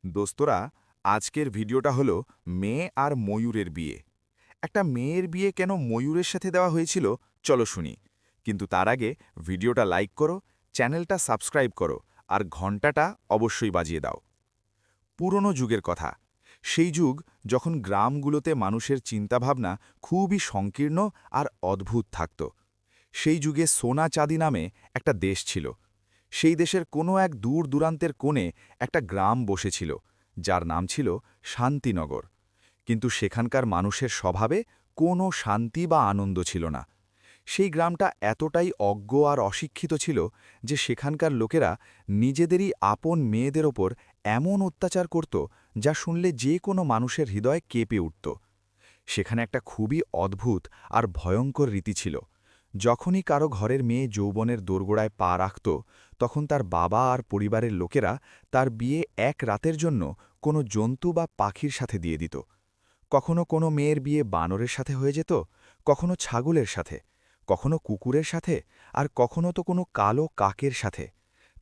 দোস্তরা, আজকের ভিডিওটা হলো মেয়ে আর ময়ূরের বিয়ে। একটা মেয়ের বিয়ে কেন ময়ূরের সাথে দেওয়া হয়েছিল, চলো শুনি। কিন্তু তার আগে ভিডিওটা লাইক করো, চ্যানেলটা সাবস্ক্রাইব করো, আর ঘন্টাটা অবশ্যই বাজিয়ে দাও। পুরনো যুগের কথা। সেই যুগ যখন গ্রামগুলোতে মানুষের চিন্তাভাবনা খুবই সংকীর্ণ আর অদ্ভুত থাকত। সেই যুগে সোনা চাঁদি নামে একটা দেশ ছিল। সেই দেশের কোনো এক দূর দূরান্তের কোণে একটা গ্রাম বসেছিল, যার নাম ছিল শান্তিনগর। কিন্তু সেখানকার মানুষের স্বভাবে কোনো শান্তি বা আনন্দ ছিল না। সেই গ্রামটা এতটাই অজ্ঞ আর অশিক্ষিত ছিল যে সেখানকার লোকেরা নিজেদেরই আপন মেয়েদের ওপর এমন অত্যাচার করত, যা শুনলে যে কোনো মানুষের হৃদয় কেঁপে উঠত। সেখানে একটা খুবই অদ্ভুত আর ভয়ঙ্কর রীতি ছিল। যখনই কারো ঘরের মেয়ে যৌবনের দোরগোড়ায় পা রাখত, তখন তার বাবা আর পরিবারের লোকেরা তার বিয়ে এক রাতের জন্য কোনো জন্তু বা পাখির সাথে দিয়ে দিত। কখনো কোনো মেয়ের বিয়ে বানরের সাথে হয়ে যেত, কখনো ছাগলের সাথে, কখনো কুকুরের সাথে, আর কখনো তো কোনো কালো কাকের সাথে।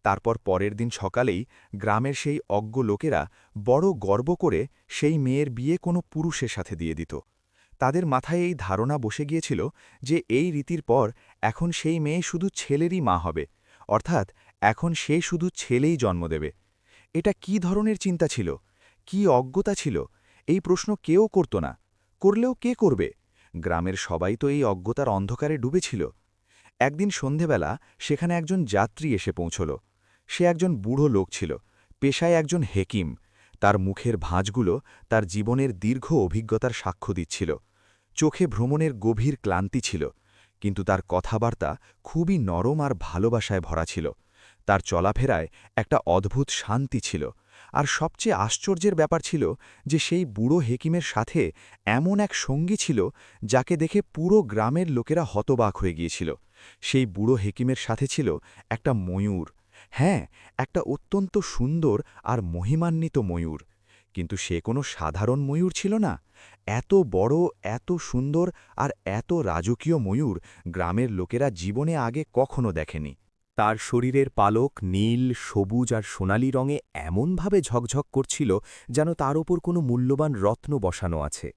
তারপর পরের দিন সকালেই গ্রামের সেই অজ্ঞ লোকেরা বড় গর্ব করে সেই মেয়ের বিয়ে কোনো পুরুষের সাথে দিয়ে দিত। তাদের মাথায় এই ধারণা বসে গিয়েছিল যে এই রীতির পর এখন সেই মেয়ে শুধু ছেলেরই মা হবে, অর্থাৎ এখন সে শুধু ছেলেই জন্ম দেবে। এটা কি ধরনের চিন্তা ছিল, কি অজ্ঞতা ছিল, এই প্রশ্ন কেউ করত না। করলেও কে করবে? গ্রামের সবাই তো এই অজ্ঞতার অন্ধকারে ডুবেছিল। একদিন সন্ধেবেলা সেখানে একজন যাত্রী এসে পৌঁছল। সে একজন বুড়ো লোক ছিল, পেশায় একজন হেকিম। তার মুখের ভাঁজগুলো তার জীবনের দীর্ঘ অভিজ্ঞতার সাক্ষ্য দিচ্ছিল। চোখে ভ্রমণের গভীর ক্লান্তি ছিল, কিন্তু তার কথাবার্তা খুবই নরম আর ভালোবাসায় ভরা ছিল। তার চলাফেরায় একটা অদ্ভুত শান্তি ছিল। আর সবচেয়ে আশ্চর্যের ব্যাপার ছিল যে সেই বুড়ো হেকিমের সাথে এমন এক সঙ্গী ছিল যাকে দেখে পুরো গ্রামের লোকেরা হতবাক হয়ে গিয়েছিল। সেই বুড়ো হেকিমের সাথে ছিল একটা ময়ূর। হ্যাঁ, একটা অত্যন্ত সুন্দর আর মহিমান্বিত ময়ূর। কিন্তু সে কোনো সাধারণ ময়ূর ছিল না। এত বড়, এত সুন্দর আর এত রাজকীয় ময়ূর গ্রামের লোকেরা জীবনে আগে কখনো দেখেনি। তার শরীরের পালক নীল, সবুজ আর সোনালি রঙে এমনভাবে ঝকঝক করছিল যেন তার ওপর কোনো মূল্যবান রত্ন বসানো আছে।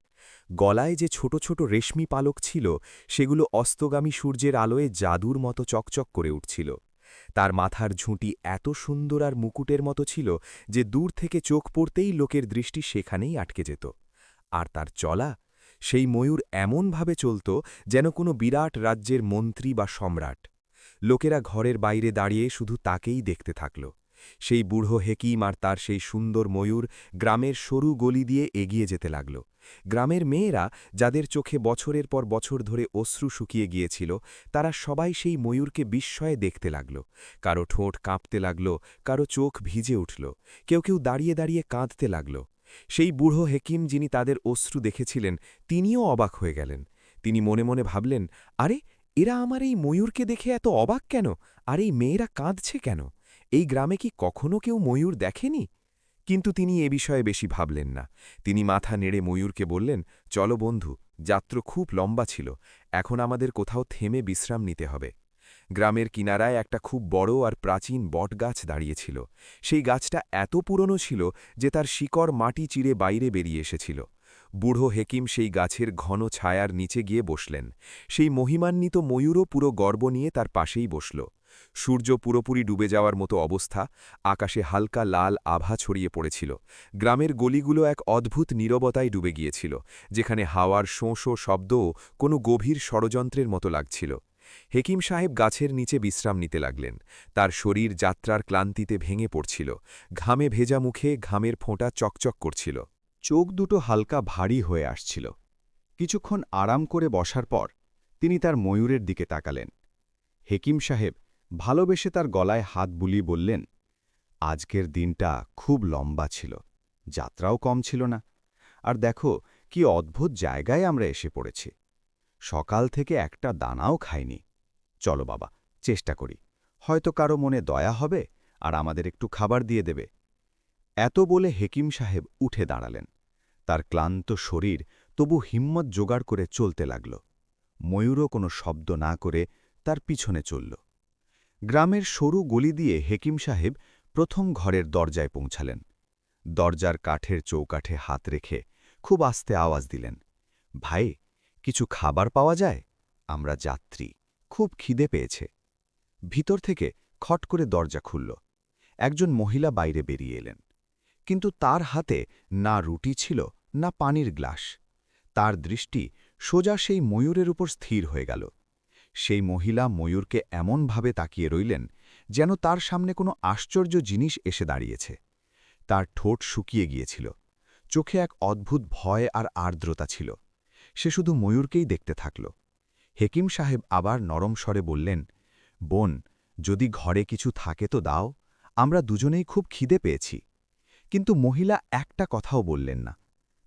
গলায় যে ছোট ছোট রেশমি পালক ছিল, সেগুলো অস্তগামী সূর্যের আলোয় জাদুর মতো চকচক করে উঠছিল। তার মাথার ঝুঁটি এত সুন্দর আর মুকুটের মতো ছিল যে দূর থেকে চোখ পড়তেই লোকের দৃষ্টি সেখানেই আটকে যেত। আর তার চলা, সেই ময়ূর এমনভাবে চলত যেন কোনো বিরাট রাজ্যের মন্ত্রী বা সম্রাট। লোকেরা ঘরের বাইরে দাঁড়িয়ে শুধু তাকেই দেখতে থাকল। সেই বুড়ো হেকিম আর তার সেই সুন্দর ময়ূর গ্রামের সরু গলি দিয়ে এগিয়ে যেতে লাগল। গ্রামের মেয়েরা, যাদের চোখে বছরের পর বছর ধরে অশ্রু শুকিয়ে গিয়েছিল, তারা সবাই সেই ময়ূরকে বিস্ময়ে দেখতে লাগল। কারো ঠোঁট কাঁপতে লাগল, কারো চোখ ভিজে উঠল, কেউ কেউ দাঁড়িয়ে দাঁড়িয়ে কাঁদতে লাগল। সেই বুড়ো হেকিম, যিনি তাদের অশ্রু দেখেছিলেন, তিনিও অবাক হয়ে গেলেন। তিনি মনে মনে ভাবলেন, আরে, এরা আমার এই ময়ূরকে দেখে এত অবাক কেন? আর এই মেয়েরা কাঁদছে কেন? এই গ্রামে কি কখনো কেউ ময়ূর দেখেনি? কিন্তু তিনি এ বিষয়ে বেশি ভাবলেন না। তিনি মাথা নেড়ে ময়ূরকে বললেন, চলো বন্ধু, যাত্রা খুব লম্বা ছিল, এখন আমাদের কোথাও থেমে বিশ্রাম নিতে হবে। গ্রামের কিনারায় একটা খুব বড় আর প্রাচীন বটগাছ দাঁড়িয়েছিল। সেই গাছটা এত পুরনো ছিল যে তার শিকড় মাটি চিরে বাইরে বেরিয়ে এসেছিল। বুড়ো হেকিম সেই গাছের ঘন ছায়ার নিচে গিয়ে বসলেন। সেই মহিমান্বিত ময়ূরও পুরো গর্ব নিয়ে তার পাশেই বসল। সূর্য পুরোপুরি ডুবে যাওয়ার মতো অবস্থা, আকাশে হালকা লাল আভা ছড়িয়ে পড়েছিল। গ্রামের গলিগুলো এক অদ্ভুত নীরবতায় ডুবে গিয়েছিল, যেখানে হাওয়ার শোঁ শোঁ শব্দও কোনো গভীর ষড়যন্ত্রের মতো লাগছিল। হেকিম সাহেব গাছের নিচে বিশ্রাম নিতে লাগলেন। তার শরীর যাত্রার ক্লান্তিতে ভেঙে পড়ছিল। ঘামে ভেজা মুখে ঘামের ফোঁটা চকচক করছিল। চোখ দুটো হালকা ভারী হয়ে আসছিল। কিছুক্ষণ আরাম করে বসার পর তিনি তার ময়ূরের দিকে তাকালেন। হেকিম সাহেব ভালোবেসে তার গলায় হাত বুলিয়ে বললেন, আজকের দিনটা খুব লম্বা ছিল, যাত্রাও কম ছিল না। আর দেখো কি অদ্ভুত জায়গায় আমরা এসে পড়েছি। সকাল থেকে একটা দানাও খাইনি। চলো বাবা, চেষ্টা করি, হয়তো কারো মনে দয়া হবে আর আমাদের একটু খাবার দিয়ে দেবে। এত বলে হেকিম সাহেব উঠে দাঁড়ালেন। তার ক্লান্ত শরীর তবু হিম্মত জোগাড় করে চলতে লাগল। ময়ূরও কোনো শব্দ না করে তার পিছনে চলল। গ্রামের সরু গলি দিয়ে হেকিম সাহেব প্রথম ঘরের দরজায় পৌঁছালেন। দরজার কাঠের চৌকাঠে হাত রেখে খুব আস্তে আওয়াজ দিলেন, ভাই, কিছু খাবার পাওয়া যায়? আমরা যাত্রী, খুব খিদে পেয়েছে। ভিতর থেকে খট করে দরজা খুলল। একজন মহিলা বাইরে বেরিয়ে এলেন, কিন্তু তার হাতে না রুটি ছিল না পানির গ্লাস। তার দৃষ্টি সোজা সেই ময়ূরের উপর স্থির হয়ে গেল। সেই মহিলা ময়ূরকে এমনভাবে তাকিয়ে রইলেন যেন তার সামনে কোনো আশ্চর্য জিনিস এসে দাঁড়িয়েছে। তার ঠোঁট শুকিয়ে গিয়েছিল, চোখে এক অদ্ভুত ভয় আর আর্দ্রতা ছিল। সে শুধু ময়ূরকেই দেখতে থাকল। হেকিম সাহেব আবার নরম স্বরে বললেন, বোন, যদি ঘরে কিছু থাকে তো দাও, আমরা দুজনেই খুব খিদে পেয়েছি। কিন্তু মহিলা একটা কথাও বললেন না।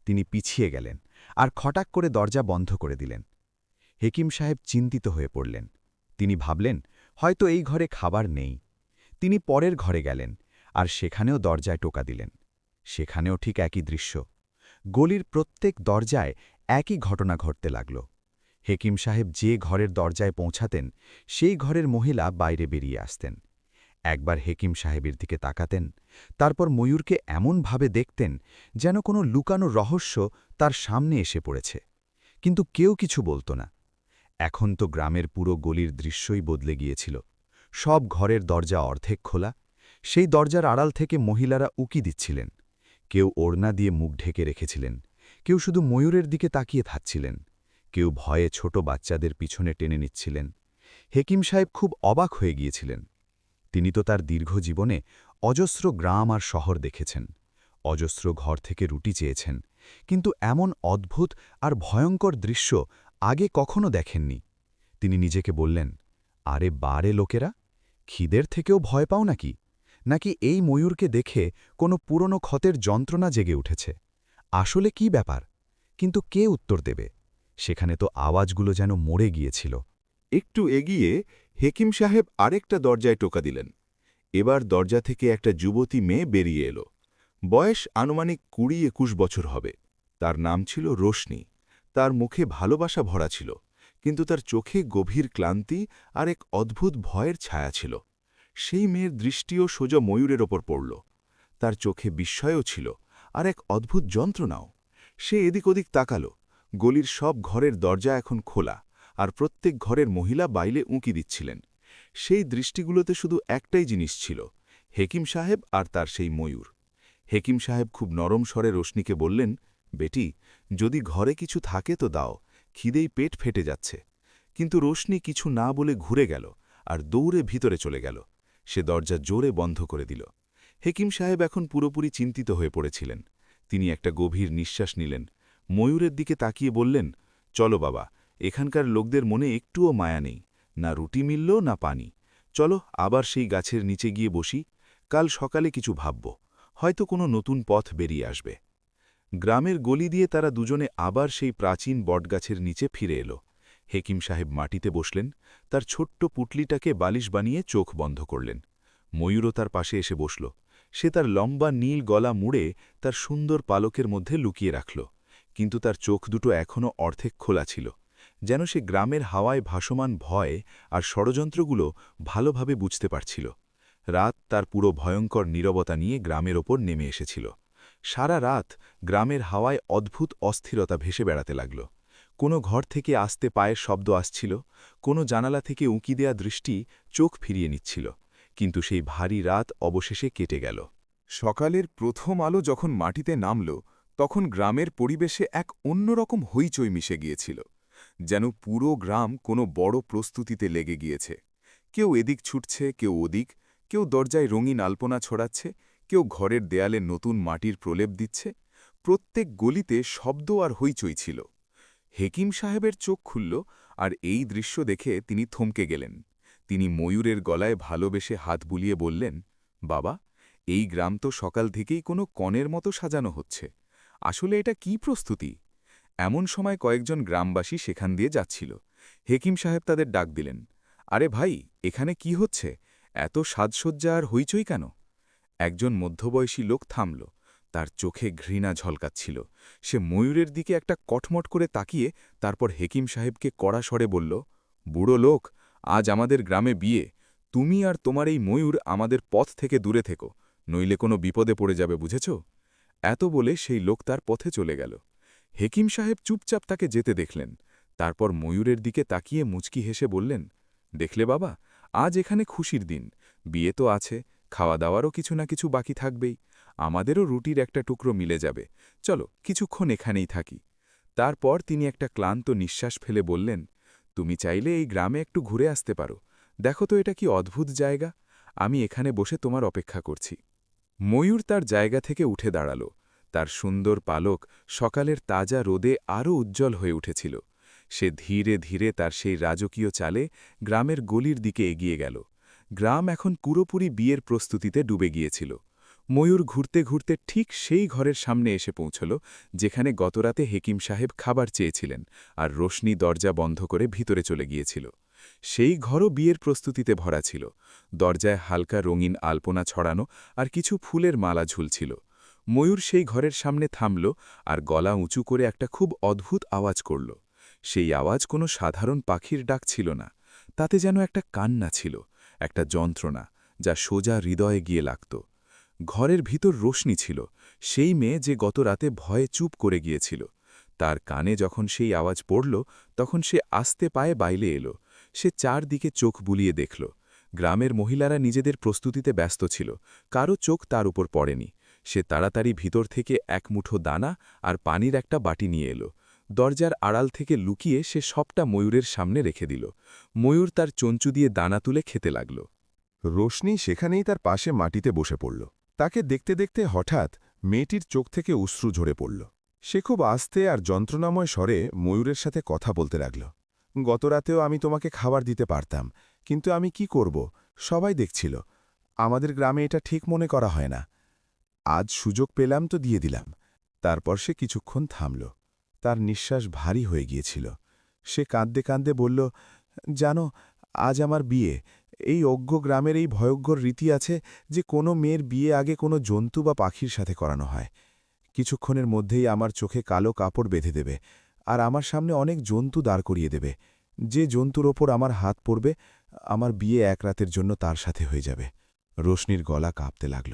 তিনি পিছিয়ে গেলেন আর খটাক করে দরজা বন্ধ করে দিলেন। হেকিম সাহেব চিন্তিত হয়ে পড়লেন। তিনি ভাবলেন, হয়তো এই ঘরে খাবার নেই। তিনি পরের ঘরে গেলেন আর সেখানেও দরজায় টোকা দিলেন। সেখানেও ঠিক একই দৃশ্য। গলির প্রত্যেক দরজায় একই ঘটনা ঘটতে লাগল। হেকিম সাহেব যে ঘরের দরজায় পৌঁছাতেন, সেই ঘরের মহিলা বাইরে বেরিয়ে আসতেন। একবার হেকিম সাহেবের দিকে তাকাতেন, তারপর ময়ূরকে এমনভাবে দেখতেন যেন কোনো লুকানো রহস্য তার সামনে এসে পড়েছে। কিন্তু কেউ কিছু বলত না। এখন তো গ্রামের পুরো গলির দৃশ্যই বদলে গিয়েছিল। সব ঘরের দরজা অর্ধেক খোলা। সেই দরজার আড়াল থেকে মহিলারা উকি দিচ্ছিলেন। কেউ ওড়না দিয়ে মুখ ঢেকে রেখেছিলেন, কেউ শুধু ময়ূরের দিকে তাকিয়ে থাকছিলেন, কেউ ভয়ে ছোট বাচ্চাদের পিছনে টেনে নিচ্ছিলেন। হেকিম সাহেব খুব অবাক হয়ে গিয়েছিলেন। তিনি তো তার দীর্ঘ জীবনে অজস্র গ্রাম আর শহর দেখেছেন, অজস্র ঘর থেকে রুটি চেয়েছেন, কিন্তু এমন অদ্ভুত আর ভয়ঙ্কর দৃশ্য আগে কখনো দেখেননি। তিনি নিজেকে বললেন, আরে বারে লোকেরা, খিদের থেকেও ভয় পাও নাকি? নাকি এই ময়ূরকে দেখে কোনো পুরনো ক্ষতের যন্ত্রণা জেগে উঠেছে? আসলে কি ব্যাপার? কিন্তু কে উত্তর দেবে? সেখানে তো আওয়াজগুলো যেন মরে গিয়েছিল। একটু এগিয়ে হেকিম সাহেব আরেকটা দরজায় টোকা দিলেন। এবার দরজা থেকে একটা যুবতী মেয়ে বেরিয়ে এলো। বয়স আনুমানিক ২০-২১ বছর হবে। তার নাম ছিল রোশনি। তার মুখে ভালোবাসা ভরা ছিল, কিন্তু তার চোখে গভীর ক্লান্তি আর এক অদ্ভুত ভয়ের ছায়া ছিল। সেই মেয়ের দৃষ্টিও সোজা ময়ূরের ওপর পড়ল। তার চোখে বিস্ময়ও ছিল আর এক অদ্ভুত যন্ত্রণাও। সে এদিক ওদিক তাকালো। গলির সব ঘরের দরজা এখন খোলা, আর প্রত্যেক ঘরের মহিলা বাইরে উঁকি দিচ্ছিলেন। সেই দৃষ্টিগুলোতে শুধু একটাই জিনিস ছিল, হেকিম সাহেব আর তার সেই ময়ূর। হেকিম সাহেব খুব নরম স্বরে রোশনিকে বললেন, বেটি, যদি ঘরে কিছু থাকে তো দাও, খিদেই পেট ফেটে যাচ্ছে। কিন্তু রোশনি কিছু না বলে ঘুরে গেল আর দৌড়ে ভিতরে চলে গেল। সে দরজা জোরে বন্ধ করে দিল। হেকিম সাহেব এখন পুরোপুরি চিন্তিত হয়ে পড়েছিলেন। তিনি একটা গভীর নিঃশ্বাস নিলেন, ময়ূরের দিকে তাকিয়ে বললেন, চলো বাবা, এখানকার লোকদের মনে একটুও মায়া নেই, না রুটি মিলল না পানি। চলো আবার সেই গাছের নিচে গিয়ে বসি, কাল সকালে কিছু ভাবব, হয়তো কোনো নতুন পথ বেরিয়ে আসবে। গ্রামের গলি দিয়ে তারা দুজনে আবার সেই প্রাচীন বটগাছের নিচে ফিরে এলো। হেকিম সাহেব মাটিতে বসলেন, তার ছোট্ট পুটলিটাকে বালিশ বানিয়ে চোখ বন্ধ করলেন। ময়ূরও তার পাশে এসে বসল। সে তার লম্বা নীল গলা মুড়ে তার সুন্দর পালকের মধ্যে লুকিয়ে রাখল, কিন্তু তার চোখ দুটো এখনও অর্ধেক খোলা ছিল, যেন সে গ্রামের হাওয়ায় ভাসমান ভয় আর ষড়যন্ত্রগুলো ভালোভাবে বুঝতে পারছিল। রাত তার পুরো ভয়ঙ্কর নীরবতা নিয়ে গ্রামের ওপর নেমে এসেছিল। সারা রাত গ্রামের হাওয়ায় অদ্ভুত অস্থিরতা ভেসে বেড়াতে লাগল। কোনো ঘর থেকে আস্তে পায়ের শব্দ আসছিল, কোনো জানালা থেকে উঁকি দেয়া দৃষ্টি চোখ ফিরিয়ে নিচ্ছিল, কিন্তু সেই ভারী রাত অবশেষে কেটে গেল। সকালের প্রথম আলো যখন মাটিতে নামল, তখন গ্রামের পরিবেশে এক অন্যরকম হইচই মিশে গিয়েছিল, যেন পুরো গ্রাম কোনো বড় প্রস্তুতিতে লেগে গিয়েছে। কেউ এদিক ছুটছে, কেউ ওদিক, কেউ দরজায় রঙিন আলপনা ছড়াচ্ছে, কেউ ঘরের দেয়ালে নতুন মাটির প্রলেপ দিচ্ছে। প্রত্যেক গলিতে শব্দ আর হইচই ছিল। হেকিম সাহেবের চোখ খুলল, আর এই দৃশ্য দেখে তিনি থমকে গেলেন। তিনি ময়ূরের গলায় ভালোবেসে হাত বুলিয়ে বললেন, বাবা, এই গ্রাম তো সকাল থেকেই কোনো কনের মতো সাজানো হচ্ছে। আসলে এটা কি প্রস্তুতি? এমন সময় কয়েকজন গ্রামবাসী সেখান দিয়ে যাচ্ছিল। হেকিম সাহেব তাদের ডাক দিলেন, আরে ভাই, এখানে কি হচ্ছে? এত সাজসজ্জা আর হইচই কেন? একজন মধ্যবয়সী লোক থামল। তার চোখে ঘৃণা ঝলকাচ্ছিল। সে ময়ূরের দিকে একটা কটমট করে তাকিয়ে তারপর হেকিম সাহেবকে কড়া স্বরে বলল, বুড়ো লোক, আজ আমাদের গ্রামে বিয়ে। তুমি আর তোমার এই ময়ূর আমাদের পথ থেকে দূরে থেকো, নইলে কোনো বিপদে পড়ে যাবে, বুঝেছ? এত বলে সেই লোক তার পথে চলে গেল। হেকিম সাহেব চুপচাপ তাকে যেতে দেখলেন। তারপর ময়ূরের দিকে তাকিয়ে মুচকি হেসে বললেন, দেখলে বাবা, আজ এখানে খুশির দিন। বিয়ে তো আছে, খাওয়া দাওয়ারও কিছু না কিছু বাকি থাকবেই। আমাদেরও রুটির একটা টুকরো মিলে যাবে। চলো কিছুক্ষণ এখানেই থাকি। তারপর তিনি একটা ক্লান্ত নিঃশ্বাস ফেলে বললেন, তুমি চাইলে এই গ্রামে একটু ঘুরে আসতে পারো। দেখো তো এটা কি অদ্ভুত জায়গা। আমি এখানে বসে তোমার অপেক্ষা করছি। ময়ূর তার জায়গা থেকে উঠে দাঁড়াল। তার সুন্দর পালক সকালের তাজা রোদে আরও উজ্জ্বল হয়ে উঠেছিল। সে ধীরে ধীরে তার সেই রাজকীয় চালে গ্রামের গলির দিকে এগিয়ে গেল। গ্রাম এখন পুরোপুরি বিয়ের প্রস্তুতিতে ডুবে গিয়েছিল। ময়ূর ঘুরতে ঘুরতে ঠিক সেই ঘরের সামনে এসে পৌঁছল, যেখানে গতরাতে হেকিম সাহেব খাবার চেয়েছিলেন, আর রোশনি দরজা বন্ধ করে ভিতরে চলে গিয়েছিল। সেই ঘরও বিয়ের প্রস্তুতিতে ভরা ছিল। দরজায় হালকা রঙিন আলপনা ছড়ানো আর কিছু ফুলের মালা ঝুলছিল। ময়ূর সেই ঘরের সামনে থামল আর গলা উঁচু করে একটা খুব অদ্ভুত আওয়াজ করল। সেই আওয়াজ কোনো সাধারণ পাখির ডাক ছিল না। তাতে যেন একটা কান্না ছিল, একটা যন্ত্রণা, যা সোজা হৃদয়ে গিয়ে লাগত। ঘরের ভিতর রোশনি ছিল, সেই মেয়ে যে গত রাতে ভয়ে চুপ করে গিয়েছিল। তার কানে যখন সেই আওয়াজ পড়ল, তখন সে আস্তে পায়ে বাইরে এলো। সে চারদিকে চোখ বুলিয়ে দেখল। গ্রামের মহিলারা নিজেদের প্রস্তুতিতে ব্যস্ত ছিল, কারও চোখ তার উপর পড়েনি। সে তাড়াতাড়ি ভিতর থেকে এক মুঠো দানা আর পানির একটা বাটি নিয়ে এলো। দরজার আড়াল থেকে লুকিয়ে সে সবটা ময়ূরের সামনে রেখে দিল। ময়ূর তার চঞ্চু দিয়ে দানা তুলে খেতে লাগল। রোশনি সেখানেই তার পাশে মাটিতে বসে পড়ল। তাকে দেখতে দেখতে হঠাৎ মেয়েটির চোখ থেকে অশ্রু ঝরে পড়ল। সে খুব আস্তে আর যন্ত্রণাময় স্বরে ময়ূরের সাথে কথা বলতে লাগল। গতরাতেও আমি তোমাকে খাবার দিতে পারতাম, কিন্তু আমি কি করব, সবাই দেখছিল। আমাদের গ্রামে এটা ঠিক মনে করা হয় না। আজ সুযোগ পেলাম তো দিয়ে দিলাম। তারপর সে কিছুক্ষণ থামল। তার নিঃশ্বাস ভারী হয়ে গিয়েছিল। সে কাঁদতে কাঁদতে বলল, জানো, আজ আমার বিয়ে। এই অজ্ঞ গ্রামের এই ভয়ঙ্কর রীতি আছে যে কোনো মেয়ের বিয়ে আগে কোনো জন্তু বা পাখির সাথে করানো হয়। কিছুক্ষণের মধ্যেই আমার চোখে কালো কাপড় বেঁধে দেবে, আর আমার সামনে অনেক জন্তু দাঁড় করিয়ে দেবে। যে জন্তুর ওপর আমার হাত পড়বে, আমার বিয়ে এক রাতের জন্য তার সাথে হয়ে যাবে। রোশনির গলা কাঁপতে লাগল।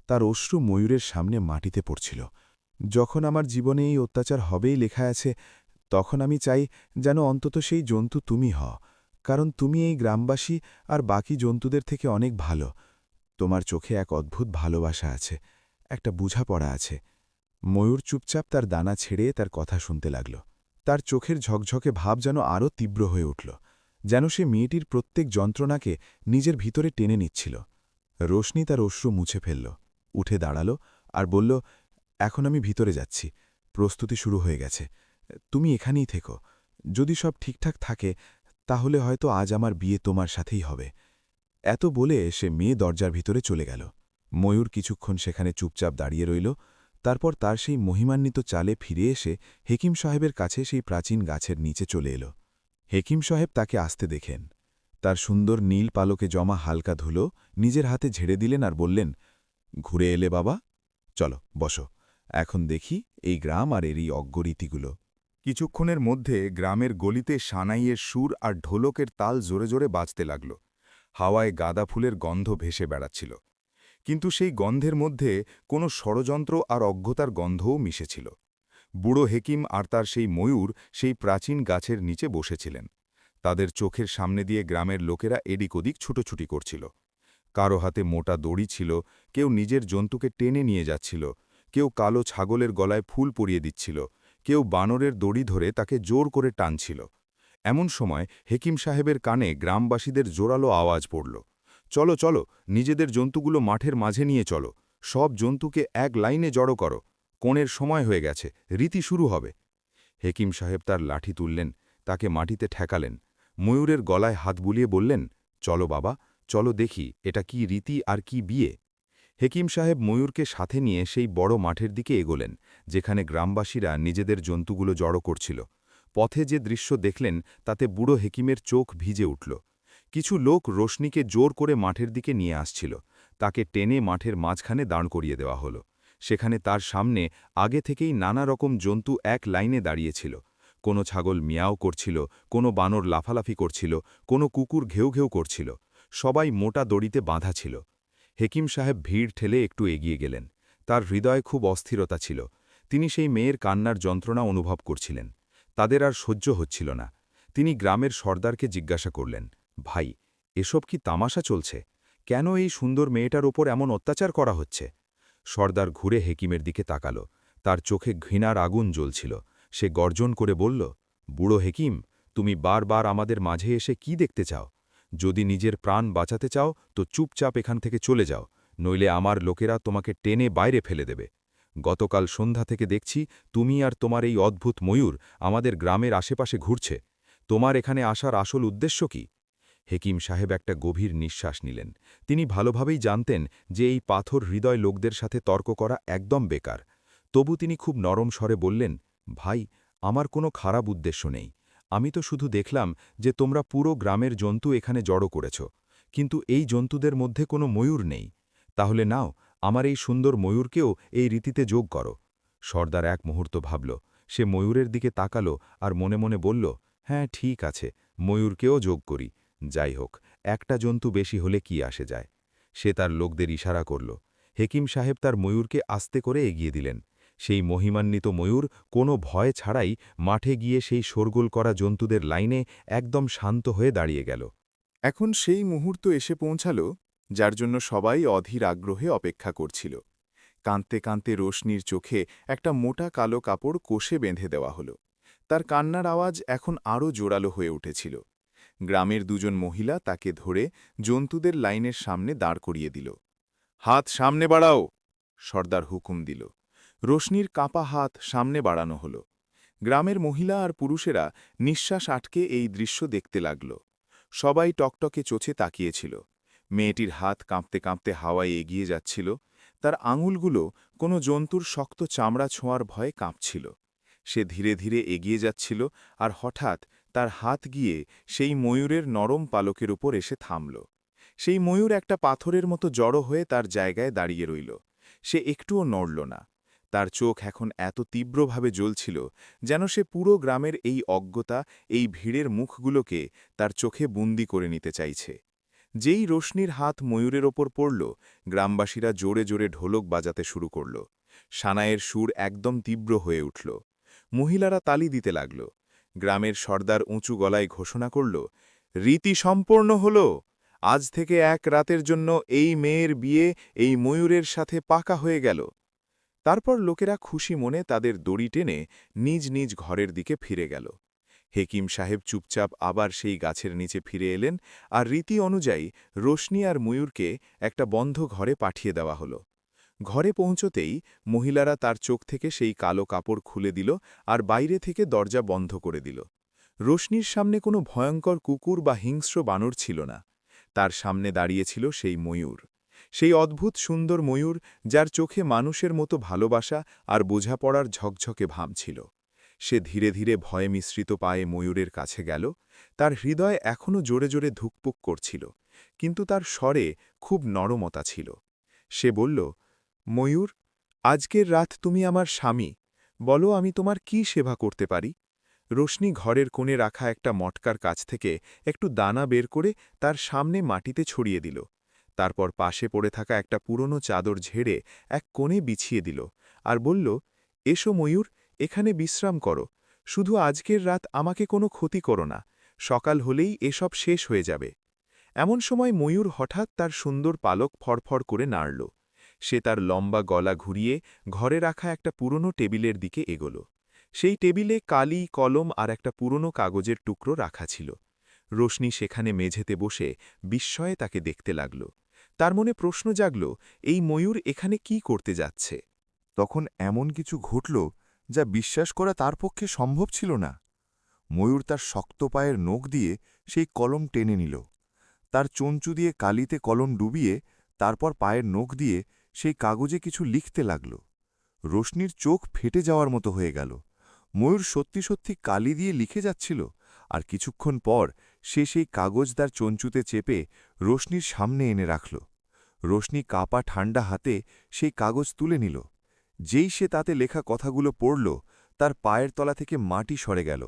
তার অশ্রু ময়ূরের সামনে মাটিতে পড়ছিল। যখন আমার জীবনে এই অত্যাচার হবেই লেখা আছে, তখন আমি চাই যেন অন্তত সেই জন্তু তুমি হও, কারণ তুমি এই গ্রামবাসী আর বাকি জন্তুদের থেকে অনেক ভালো। তোমার চোখে এক অদ্ভুত ভালোবাসা আছে, একটা বোঝাপড়া আছে। ময়ূর চুপচাপ তার দানা ছেড়ে তার কথা শুনতে লাগল। তার চোখের ঝকঝকে ভাব যেন আরও তীব্র হয়ে উঠল, যেন সে মেয়েটির প্রত্যেক যন্ত্রণাকে নিজের ভিতরে টেনে নিচ্ছিল। রোশনি তার অশ্রু মুছে ফেলল, উঠে দাঁড়াল আর বলল, এখন আমি ভিতরে যাচ্ছি। প্রস্তুতি শুরু হয়ে গেছে। তুমি এখানেই থেকো। যদি সব ঠিকঠাক থাকে, তাহলে হয়তো আজ আমার বিয়ে তোমার সাথেই হবে। এত বলে সে মেয়ে দরজার ভিতরে চলে গেল। ময়ূর কিছুক্ষণ সেখানে চুপচাপ দাঁড়িয়ে রইল। তারপর তার সেই মহিমান্বিত চালে ফিরে এসে হেকিম সাহেবের কাছে সেই প্রাচীন গাছের নিচে চলে এল। হেকিম সাহেব তাকে আসতে দেখেন। তার সুন্দর নীল পালকে জমা হালকা ধুলো নিজের হাতে ঝেড়ে দিলেন আর বললেন, ঘুরে এলে বাবা? চলো বসো, এখন দেখি এই গ্রাম আর এরই অজ্ঞরীতিগুলো। কিছুক্ষণের মধ্যে গ্রামের গলিতে সানাইয়ের সুর আর ঢোলকের তাল জোরে জোরে বাজতে লাগল। হাওয়ায় গাঁদা ফুলের গন্ধ ভেসে বেড়াচ্ছিল, কিন্তু সেই গন্ধের মধ্যে কোনো ষড়যন্ত্র আর অজ্ঞতার গন্ধও মিশেছিল। বুড়ো হেকিম আর তার সেই ময়ূর সেই প্রাচীন গাছের নিচে বসেছিলেন। তাদের চোখের সামনে দিয়ে গ্রামের লোকেরা এদিক ওদিক ছুটোছুটি করছিল। কারো হাতে মোটা দড়ি ছিল, কেউ নিজের জন্তুকে টেনে নিয়ে যাচ্ছিল, কেউ কালো ছাগলের গলায় ফুল পরিয়ে দিচ্ছিল, কেউ বানরের দড়ি ধরে তাকে জোর করে টানছিল। এমন সময় হেকিম সাহেবের কানে গ্রামবাসীদের জোরালো আওয়াজ পড়ল, চলো চলো, নিজেদের জন্তুগুলো মাঠের মাঝে নিয়ে চলো, সব জন্তুকে এক লাইনে জড়ো করো, কোণের সময় হয়ে গেছে, রীতি শুরু হবে। হেকিম সাহেব তার লাঠি তুললেন, তাকে মাটিতে ঠেকালেন। ময়ূরের গলায় হাত বুলিয়ে বললেন, চলো বাবা, চলো দেখি এটা কি রীতি আর কি বিয়ে। হেকিম সাহেব ময়ূরকে সাথে নিয়ে সেই বড় মাঠের দিকে এগোলেন, যেখানে গ্রামবাসীরা নিজেদের জন্তুগুলো জড়ো করছিল। পথে যে দৃশ্য দেখলেন তাতে বুড়ো হেকিমের চোখ ভিজে উঠল। কিছু লোক রোশনিকে জোর করে মাঠের দিকে নিয়ে আসছিল। তাকে টেনে মাঠের মাঝখানে দাঁড় করিয়ে দেওয়া হলো। সেখানে তার সামনে আগে থেকেই নানা রকম জন্তু এক লাইনে দাঁড়িয়েছিল। কোনো ছাগল মিয়াও করছিল, কোনো বানর লাফালাফি করছিল, কোনো কুকুর ঘেউ ঘেউ করছিল। সবাই মোটা দড়িতে বাঁধা ছিল। হেকিম সাহেব ভিড় ঠেলে একটু এগিয়ে গেলেন। তার হৃদয়ে খুব অস্থিরতা ছিল। তিনি সেই মেয়ের কান্নার যন্ত্রণা অনুভব করছিলেন। তাদের আর সহ্য হচ্ছিল না। তিনি গ্রামের সর্দারকে জিজ্ঞাসা করলেন, ভাই, এসব কি তামাশা চলছে? কেন এই সুন্দর মেয়েটার ওপর এমন অত্যাচার করা হচ্ছে? সর্দার ঘুরে হেকিমের দিকে তাকাল। তার চোখে ঘৃণার আগুন জ্বলছিল। সে গর্জন করে বলল, বুড়ো হেকিম, তুমি বারবার আমাদের মাঝে এসে কি দেখতে চাও? যদি নিজের প্রাণ বাঁচাতে চাও তো চুপচাপ এখান থেকে চলে যাও, নইলে আমার লোকেরা তোমাকে টেনে বাইরে ফেলে দেবে। গতকাল সন্ধ্যা থেকে দেখছি তুমি আর তোমার এই অদ্ভুত ময়ূর আমাদের গ্রামের আশেপাশে ঘুরছে। তোমার এখানে আসার আসল উদ্দেশ্য কি? হেকিম সাহেব একটা গভীর নিঃশ্বাস নিলেন। তিনি ভালোভাবেই জানতেন যে এই পাথর হৃদয় লোকদের সাথে তর্ক করা একদম বেকার। তবু তিনি খুব নরম স্বরে বললেন, ভাই, আমার কোনো খারাপ উদ্দেশ্য নেই। আমি তো শুধু দেখলাম যে তোমরা পুরো গ্রামের জন্তু এখানে জড়ো করেছ, কিন্তু এই জন্তুদের মধ্যে কোনো ময়ূর নেই। তাহলে নাও, আমার এই সুন্দর ময়ূরকেও এই রীতিতে যোগ করো। সর্দার এক মুহূর্ত ভাবল। সে ময়ূরের দিকে তাকালো আর মনে মনে বলল, হ্যাঁ, ঠিক আছে, ময়ূরকেও যোগ করি। যাই হোক, একটা জন্তু বেশি হলে কি আসে যায়। সে তার লোকদের ইশারা করল। হেকিম সাহেব তার ময়ূরকে আস্তে করে এগিয়ে দিলেন। সেই মহিমান্বিত ময়ূর কোনো ভয় ছাড়াই মাঠে গিয়ে সেই শোরগোল করা জন্তুদের লাইনে একদম শান্ত হয়ে দাঁড়িয়ে গেল। এখন সেই মুহূর্ত এসে পৌঁছাল, যার জন্য সবাই অধীর আগ্রহে অপেক্ষা করছিল। কাঁদতে কাঁদতে রোশনির চোখে একটা মোটা কালো কাপড় কোষে বেঁধে দেওয়া হলো। তার কান্নার আওয়াজ এখন আরও জোরালো হয়ে উঠেছিল। গ্রামের দুজন মহিলা তাকে ধরে জন্তুদের লাইনের সামনে দাঁড় করিয়ে দিল। হাত সামনে বাড়াও, সর্দার হুকুম দিল। রোশনির কাঁপা হাত সামনে বাড়ানো হলো। গ্রামের মহিলা আর পুরুষেরা নিঃশ্বাস আটকে এই দৃশ্য দেখতে লাগল। সবাই টকটকে চোখে তাকিয়েছিল। মেয়েটির হাত কাঁপতে কাঁপতে হাওয়ায় এগিয়ে যাচ্ছিল। তার আঙুলগুলো কোনো জন্তুর শক্ত চামড়া ছোঁয়ার ভয়ে কাঁপছিল। সে ধীরে ধীরে এগিয়ে যাচ্ছিল, আর হঠাৎ তার হাত গিয়ে সেই ময়ূরের নরম পালকের উপর এসে থামল। সেই ময়ূর একটা পাথরের মতো জড়ো হয়ে তার জায়গায় দাঁড়িয়ে রইল। সে একটুও নড়ল না। তার চোখ এখন এত তীব্রভাবে জ্বলছিল যেন সে পুরো গ্রামের এই অজ্ঞতা, এই ভিড়ের মুখগুলোকে তার চোখে বন্দি করে নিতে চাইছে। যেই রোশনির হাত ময়ূরের ওপর পড়ল, গ্রামবাসীরা জোরে জোরে ঢোলক বাজাতে শুরু করল। সানায়ের সুর একদম তীব্র হয়ে উঠল। মহিলারা তালি দিতে লাগল। গ্রামের সর্দার উঁচু গলায় ঘোষণা করল, রীতি সম্পূর্ণ হল। আজ থেকে এক রাতের জন্য এই মেয়ের বিয়ে এই ময়ূরের সাথে পাকা হয়ে গেল। তারপর লোকেরা খুশি মনে তাদের দড়ি টেনে নিজ নিজ ঘরের দিকে ফিরে গেল। হেকিম সাহেব চুপচাপ আবার সেই গাছের নিচে ফিরে এলেন, আর রীতি অনুযায়ী রোশনি আর ময়ূরকে একটা বন্ধ ঘরে পাঠিয়ে দেওয়া হলো। ঘরে পৌঁছতেই মহিলারা তার চোখ থেকে সেই কালো কাপড় খুলে দিল আর বাইরে থেকে দরজা বন্ধ করে দিল। রোশনির সামনে কোনো ভয়ঙ্কর কুকুর বা হিংস্র বানর ছিল না। তার সামনে দাঁড়িয়েছিল সেই ময়ূর, সেই অদ্ভুত সুন্দর ময়ূর, যার চোখে মানুষের মতো ভালোবাসা আর বোঝাপড়ার ঝকঝকে ভাব ছিল। সে ধীরে ধীরে ভয়ে মিশ্রিত পায়ে ময়ূরের কাছে গেল। তার হৃদয় এখনও জোরে জোরে ধুকপুক করছিল, কিন্তু তার স্বরে খুব নরমতা ছিল। সে বলল, ময়ূর, আজকের রাত তুমি আমার স্বামী। বলো, আমি তোমার কি সেবা করতে পারি? রোশনি ঘরের কোণে রাখা একটা মটকার কাছ থেকে একটু দানা বের করে তার সামনে মাটিতে ছড়িয়ে দিল। তারপর পাশে পড়ে থাকা একটা পুরনো চাদর ঝেড়ে এক কোণে বিছিয়ে দিল, আর বলল, এসো ময়ূর, এখানে বিশ্রাম করো। শুধু আজকের রাত আমাকে কোনো ক্ষতি করো না। সকাল হলেই এসব শেষ হয়ে যাবে। এমন সময় ময়ূর হঠাৎ তার সুন্দর পালক ফড়ফড় করে নাড়ল। সে তার লম্বা গলা ঘুরিয়ে ঘরে রাখা একটা পুরনো টেবিলের দিকে এগোল। সেই টেবিলে কালি, কলম আর একটা পুরনো কাগজের টুকরো রাখা ছিল। রোশনি সেখানে মেঝেতে বসে বিস্ময়ে তাকে দেখতে লাগল। তার মনে প্রশ্ন জাগল, এই ময়ূর এখানে কি করতে যাচ্ছে? তখন এমন কিছু ঘটল যা বিশ্বাস করা তার পক্ষে সম্ভব ছিল না। ময়ূর তার শক্ত পায়ের নখ দিয়ে সেই কলম টেনে নিল। তার চঞ্চু দিয়ে কালিতে কলম ডুবিয়ে তারপর পায়ের নখ দিয়ে সেই কাগজে কিছু লিখতে লাগল। রোশনির চোখ ফেটে যাওয়ার মতো হয়ে গেল। ময়ূর সত্যি সত্যি কালি দিয়ে লিখে যাচ্ছিল, আর কিছুক্ষণ পর সে সেই কাগজ তার চঞ্চুতে চেপে রোশনির সামনে এনে রাখল। রোশনি কাপা ঠান্ডা হাতে সেই কাগজ তুলে নিল। যেই সে তাতে লেখা কথাগুলো পড়ল, তার পায়ের তলা থেকে মাটি সরে গেল।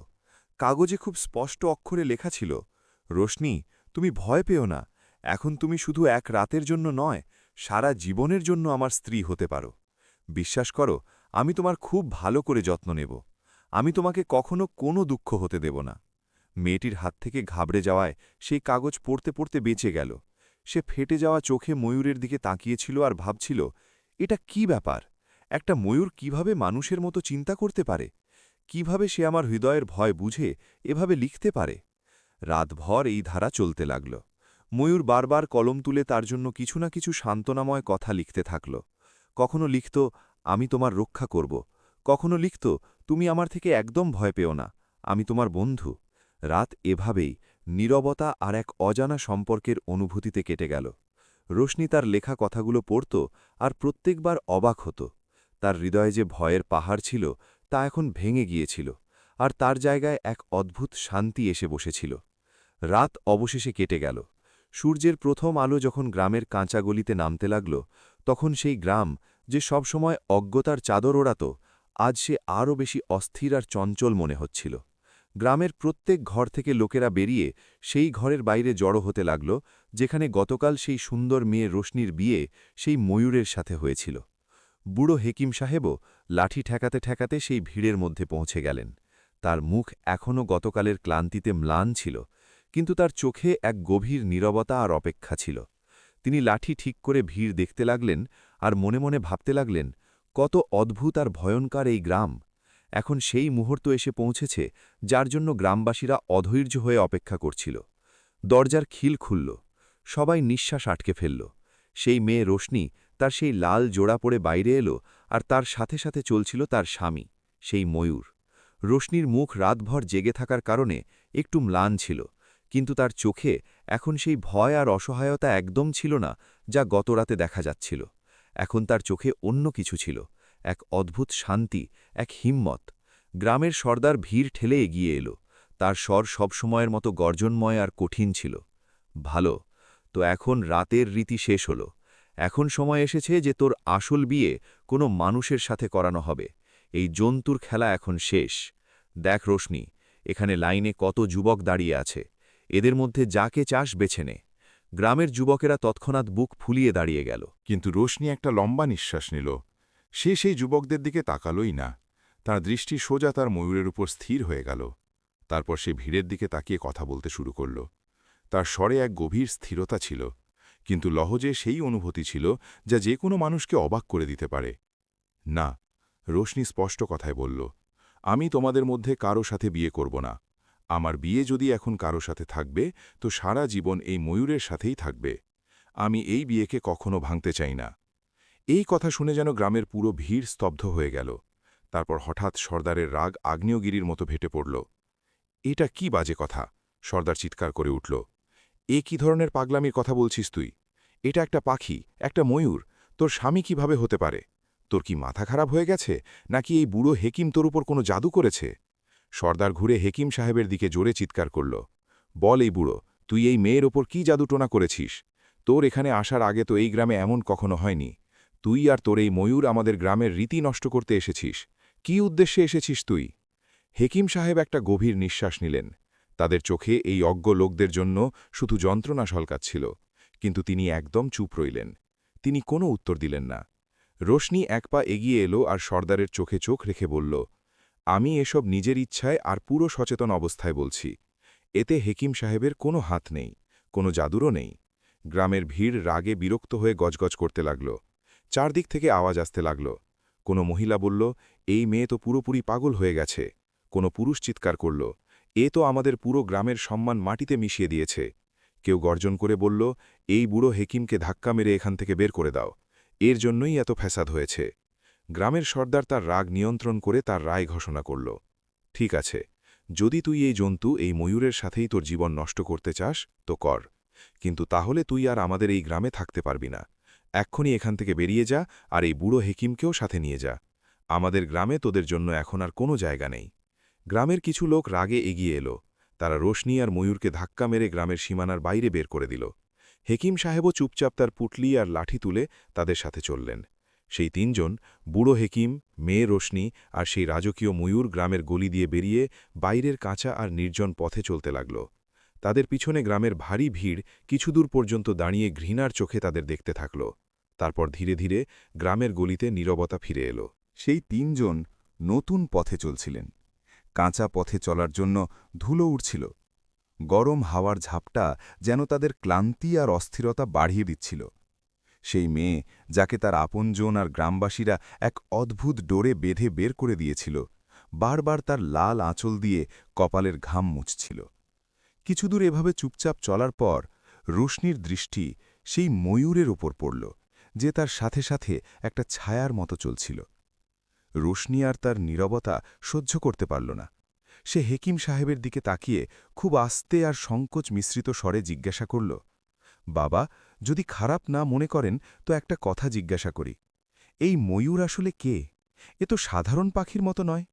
কাগজে খুব স্পষ্ট অক্ষরে লেখা ছিল, রোশনি, তুমি ভয় পেও না। এখন তুমি শুধু এক রাতের জন্য নয়, সারা জীবনের জন্য আমার স্ত্রী হতে পারো। বিশ্বাস করো, আমি তোমার খুব ভালো করে যত্ন নেব। আমি তোমাকে কখনো কোনো দুঃখ হতে দেব না। মেয়েটির হাত থেকে ঘাবড়ে যাওয়ায় সেই কাগজ পড়তে পড়তে বেঁচে গেল। সে ফেটে যাওয়া চোখে ময়ূরের দিকে তাকিয়েছিল আর ভাবছিল, এটা কি ব্যাপার? একটা ময়ূর কিভাবে মানুষের মতো চিন্তা করতে পারে? কিভাবে সে আমার হৃদয়ের ভয় বুঝে এভাবে লিখতে পারে? রাতভর এই ধারা চলতে লাগল। ময়ূর বারবার কলম তুলে তার জন্য কিছু না কিছু সান্ত্বনাময় কথা লিখতে থাকল। কখনো লিখত, আমি তোমার রক্ষা করব। কখনো লিখত, তুমি আমার থেকে একদম ভয় পেও না, আমি তোমার বন্ধু। রাত এভাবেই নীরবতা আর এক অজানা সম্পর্কের অনুভূতিতে কেটে গেল। রোশনি তার লেখা কথাগুলো পড়ত আর প্রত্যেকবার অবাক হতো। তার হৃদয়ে যে ভয়ের পাহাড় ছিল তা এখন ভেঙে গিয়েছিল, আর তার জায়গায় এক অদ্ভুত শান্তি এসে বসেছিল। রাত অবশেষে কেটে গেল। সূর্যের প্রথম আলো যখন গ্রামের কাঁচা গলিতে নামতে লাগল, তখন সেই গ্রাম, যে সবসময় অজ্ঞতার চাদর ওড়াত, আজ সে আরও বেশি অস্থির আর চঞ্চল মনে হচ্ছিল। গ্রামের প্রত্যেক ঘর থেকে লোকেরা বেরিয়ে সেই ঘরের বাইরে জড়ো হতে লাগল, যেখানে গতকাল সেই সুন্দর মেয়ে রোশনির বিয়ে সেই ময়ূরের সাথে হয়েছিল। বুড়ো হেকিম সাহেবও লাঠি ঠেকাতে ঠেকাতে সেই ভিড়ের মধ্যে পৌঁছে গেলেন। তার মুখ এখনও গতকালের ক্লান্তিতে ম্লান ছিল, কিন্তু তার চোখে এক গভীর নীরবতা আর অপেক্ষা ছিল। তিনি লাঠি ঠিক করে ভিড় দেখতে লাগলেন আর মনে মনে ভাবতে লাগলেন, কত অদ্ভুত আর ভয়ঙ্কর এই গ্রাম। এখন সেই মুহূর্ত এসে পৌঁছেছে যার জন্য গ্রামবাসীরা অধৈর্য হয়ে অপেক্ষা করছিল। দরজার খিল খুলল। সবাই নিঃশ্বাস আটকে ফেলল। সেই মেয়ে রোশনি তার সেই লাল জোড়া পরে বাইরে এলো, আর তার সাথে সাথে চলছিল তার স্বামী, সেই ময়ূর। রোশনির মুখ রাতভর জেগে থাকার কারণে একটু ম্লান ছিল, কিন্তু তার চোখে এখন সেই ভয় আর অসহায়তা একদম ছিল না যা গতরাতে দেখা যাচ্ছিল। এখন তার চোখে অন্য কিছু ছিল, এক অদ্ভুত শান্তি, এক হিম্মত। গ্রামের সর্দার ভিড় ঠেলে এগিয়ে এলো। তার স্বর সবসময়ের মতো গর্জনময় আর কঠিন ছিল। ভালো, তো এখন রাতের রীতি শেষ হল। এখন সময় এসেছে যে তোর আসল বিয়ে কোনো মানুষের সাথে করানো হবে। এই জন্তুর খেলা এখন শেষ। দেখ রোশনি, এখানে লাইনে কত যুবক দাঁড়িয়ে আছে। এদের মধ্যে যাকে চাস বেছে নে। গ্রামের যুবকেরা তৎক্ষণাৎ বুক ফুলিয়ে দাঁড়িয়ে গেল। কিন্তু রোশনি একটা লম্বা নিঃশ্বাস নিল। সে সেই যুবকদের দিকে তাকালই না। তার দৃষ্টি সোজা তার ময়ূরের উপর স্থির হয়ে গেল। তারপর সে ভিড়ের দিকে তাকিয়ে কথা বলতে শুরু করল। তার স্বরে এক গভীর স্থিরতা ছিল, কিন্তু লহজে সেই অনুভূতি ছিল যা যে কোনো মানুষকে অবাক করে দিতে পারে। না, রোশনি স্পষ্ট কথায় বলল, আমি তোমাদের মধ্যে কারো সাথে বিয়ে করব না। আমার বিয়ে যদি এখন কারো সাথে থাকবে, তো সারা জীবন এই ময়ূরের সাথেই থাকবে। আমি এই বিয়েকে কখনো ভাঙতে চাই না। এই কথা শুনে যেন গ্রামের পুরো ভিড় স্তব্ধ হয়ে গেল। তারপর হঠাৎ সর্দারের রাগ আগ্নেয়গিরির মতো ভেটে পড়ল। এটা কি বাজে কথা? সর্দার চিৎকার করে উঠল। এ কি ধরনের পাগলামির কথা বলছিস তুই? এটা একটা পাখি, একটা ময়ূর। তোর স্বামী কিভাবে হতে পারে? তোর কি মাথা খারাপ হয়ে গেছে, নাকি এই বুড়ো হেকিম তোর উপর কোনো জাদু করেছে? সর্দার ঘুরে হেকিম সাহেবের দিকে জোরে চিৎকার করল। বল এই বুড়ো, তুই এই মেয়ের ওপর কি জাদুটোনা করেছিস? তোর এখানে আসার আগে তো এই গ্রামে এমন কখনো হয়নি। তুই আর তোর এই ময়ূর আমাদের গ্রামের রীতি নষ্ট করতে এসেছিস। কি উদ্দেশ্যে এসেছিস তুই? হেকিম সাহেব একটা গভীর নিঃশ্বাস নিলেন। তাদের চোখে এই অজ্ঞ লোকদের জন্য শুধু যন্ত্রণা ঝলকাচ্ছিল, কিন্তু তিনি একদম চুপ রইলেন। তিনি কোনো উত্তর দিলেন না। রোশনি এক পা এগিয়ে এলো আর সর্দারের চোখে চোখ রেখে বলল, আমি এসব নিজের ইচ্ছায় আর পুরো সচেতন অবস্থায় বলছি। এতে হেকিম সাহেবের কোনো হাত নেই, কোনো জাদুরও নেই। গ্রামের ভিড় রাগে বিরক্ত হয়ে গজগজ করতে লাগল। চারদিক থেকে আওয়াজ আসতে লাগল। কোনো মহিলা বলল, এই মেয়ে তো পুরোপুরি পাগল হয়ে গেছে। কোনো পুরুষ চিৎকার করল, এ তো আমাদের পুরো গ্রামের সম্মান মাটিতে মিশিয়ে দিয়েছে। কেউ গর্জন করে বলল, এই বুড়ো হেকিমকে ধাক্কা মেরে এখান থেকে বের করে দাও। এর জন্যই এত ফ্যাসাদ হয়েছে। গ্রামের সর্দার তার রাগ নিয়ন্ত্রণ করে তার রায় ঘোষণা করল। ঠিক আছে, যদি তুই এই জন্তু, এই ময়ূরের সাথেই তোর জীবন নষ্ট করতে চাস, তো কর। কিন্তু তাহলে তুই আর আমাদের এই গ্রামে থাকতে পারবি না। এক্ষুনি এখান থেকে বেরিয়ে যা, আর এই বুড়ো হেকিমকেও সাথে নিয়ে যা। আমাদের গ্রামে তোদের জন্য এখন আর কোনো জায়গা নেই। গ্রামের কিছু লোক রাগে এগিয়ে এলো। তারা রোশনি আর ময়ূরকে ধাক্কা মেরে গ্রামের সীমানার বাইরে বের করে দিল। হেকিম সাহেবও চুপচাপ তার পুটলি আর লাঠি তুলে তাদের সাথে চললেন। সেই তিনজন, বুড়ো হেকিম, মেয়ে রোশনি আর সেই রাজকীয় ময়ূর, গ্রামের গলি দিয়ে বেরিয়ে বাইরের কাঁচা আর নির্জন পথে চলতে লাগল। তাদের পিছনে গ্রামের ভারী ভিড় কিছুদূর পর্যন্ত দাঁড়িয়ে ঘৃণার চোখে তাদের দেখতে থাকল। তারপর ধীরে ধীরে গ্রামের গলিতে নীরবতা ফিরে এলো। সেই ৩ জন নতুন পথে চলছিলেন। কাঁচা পথে চলার জন্য ধুলো উড়ছিল। গরম হাওয়ার ঝাপটা যেন তাদের ক্লান্তি আর অস্থিরতা বাড়িয়ে দিচ্ছিল। সেই মেয়ে, যাকে তার আপনজন আর গ্রামবাসীরা এক অদ্ভুত ডোরে বেঁধে বের করে দিয়েছিল, বারবার তার লাল আঁচল দিয়ে কপালের ঘাম মুছছিল। কিছুদূর এভাবে চুপচাপ চলার পর রোশনির দৃষ্টি সেই ময়ূরের ওপর পড়ল, যে তার সাথে সাথে একটা ছায়ার মতো চলছিল। রোশনি আর তার নীরবতা সহ্য করতে পারল না। সে হেকিম সাহেবের দিকে তাকিয়ে খুব আস্তে আর সংকোচ মিশ্রিত স্বরে জিজ্ঞাসা করল, বাবা, যদি খারাপ না মনে করেন তো একটা কথা জিজ্ঞাসা করি। এই ময়ূর আসলে কে? এ তো সাধারণ পাখির মতো নয়।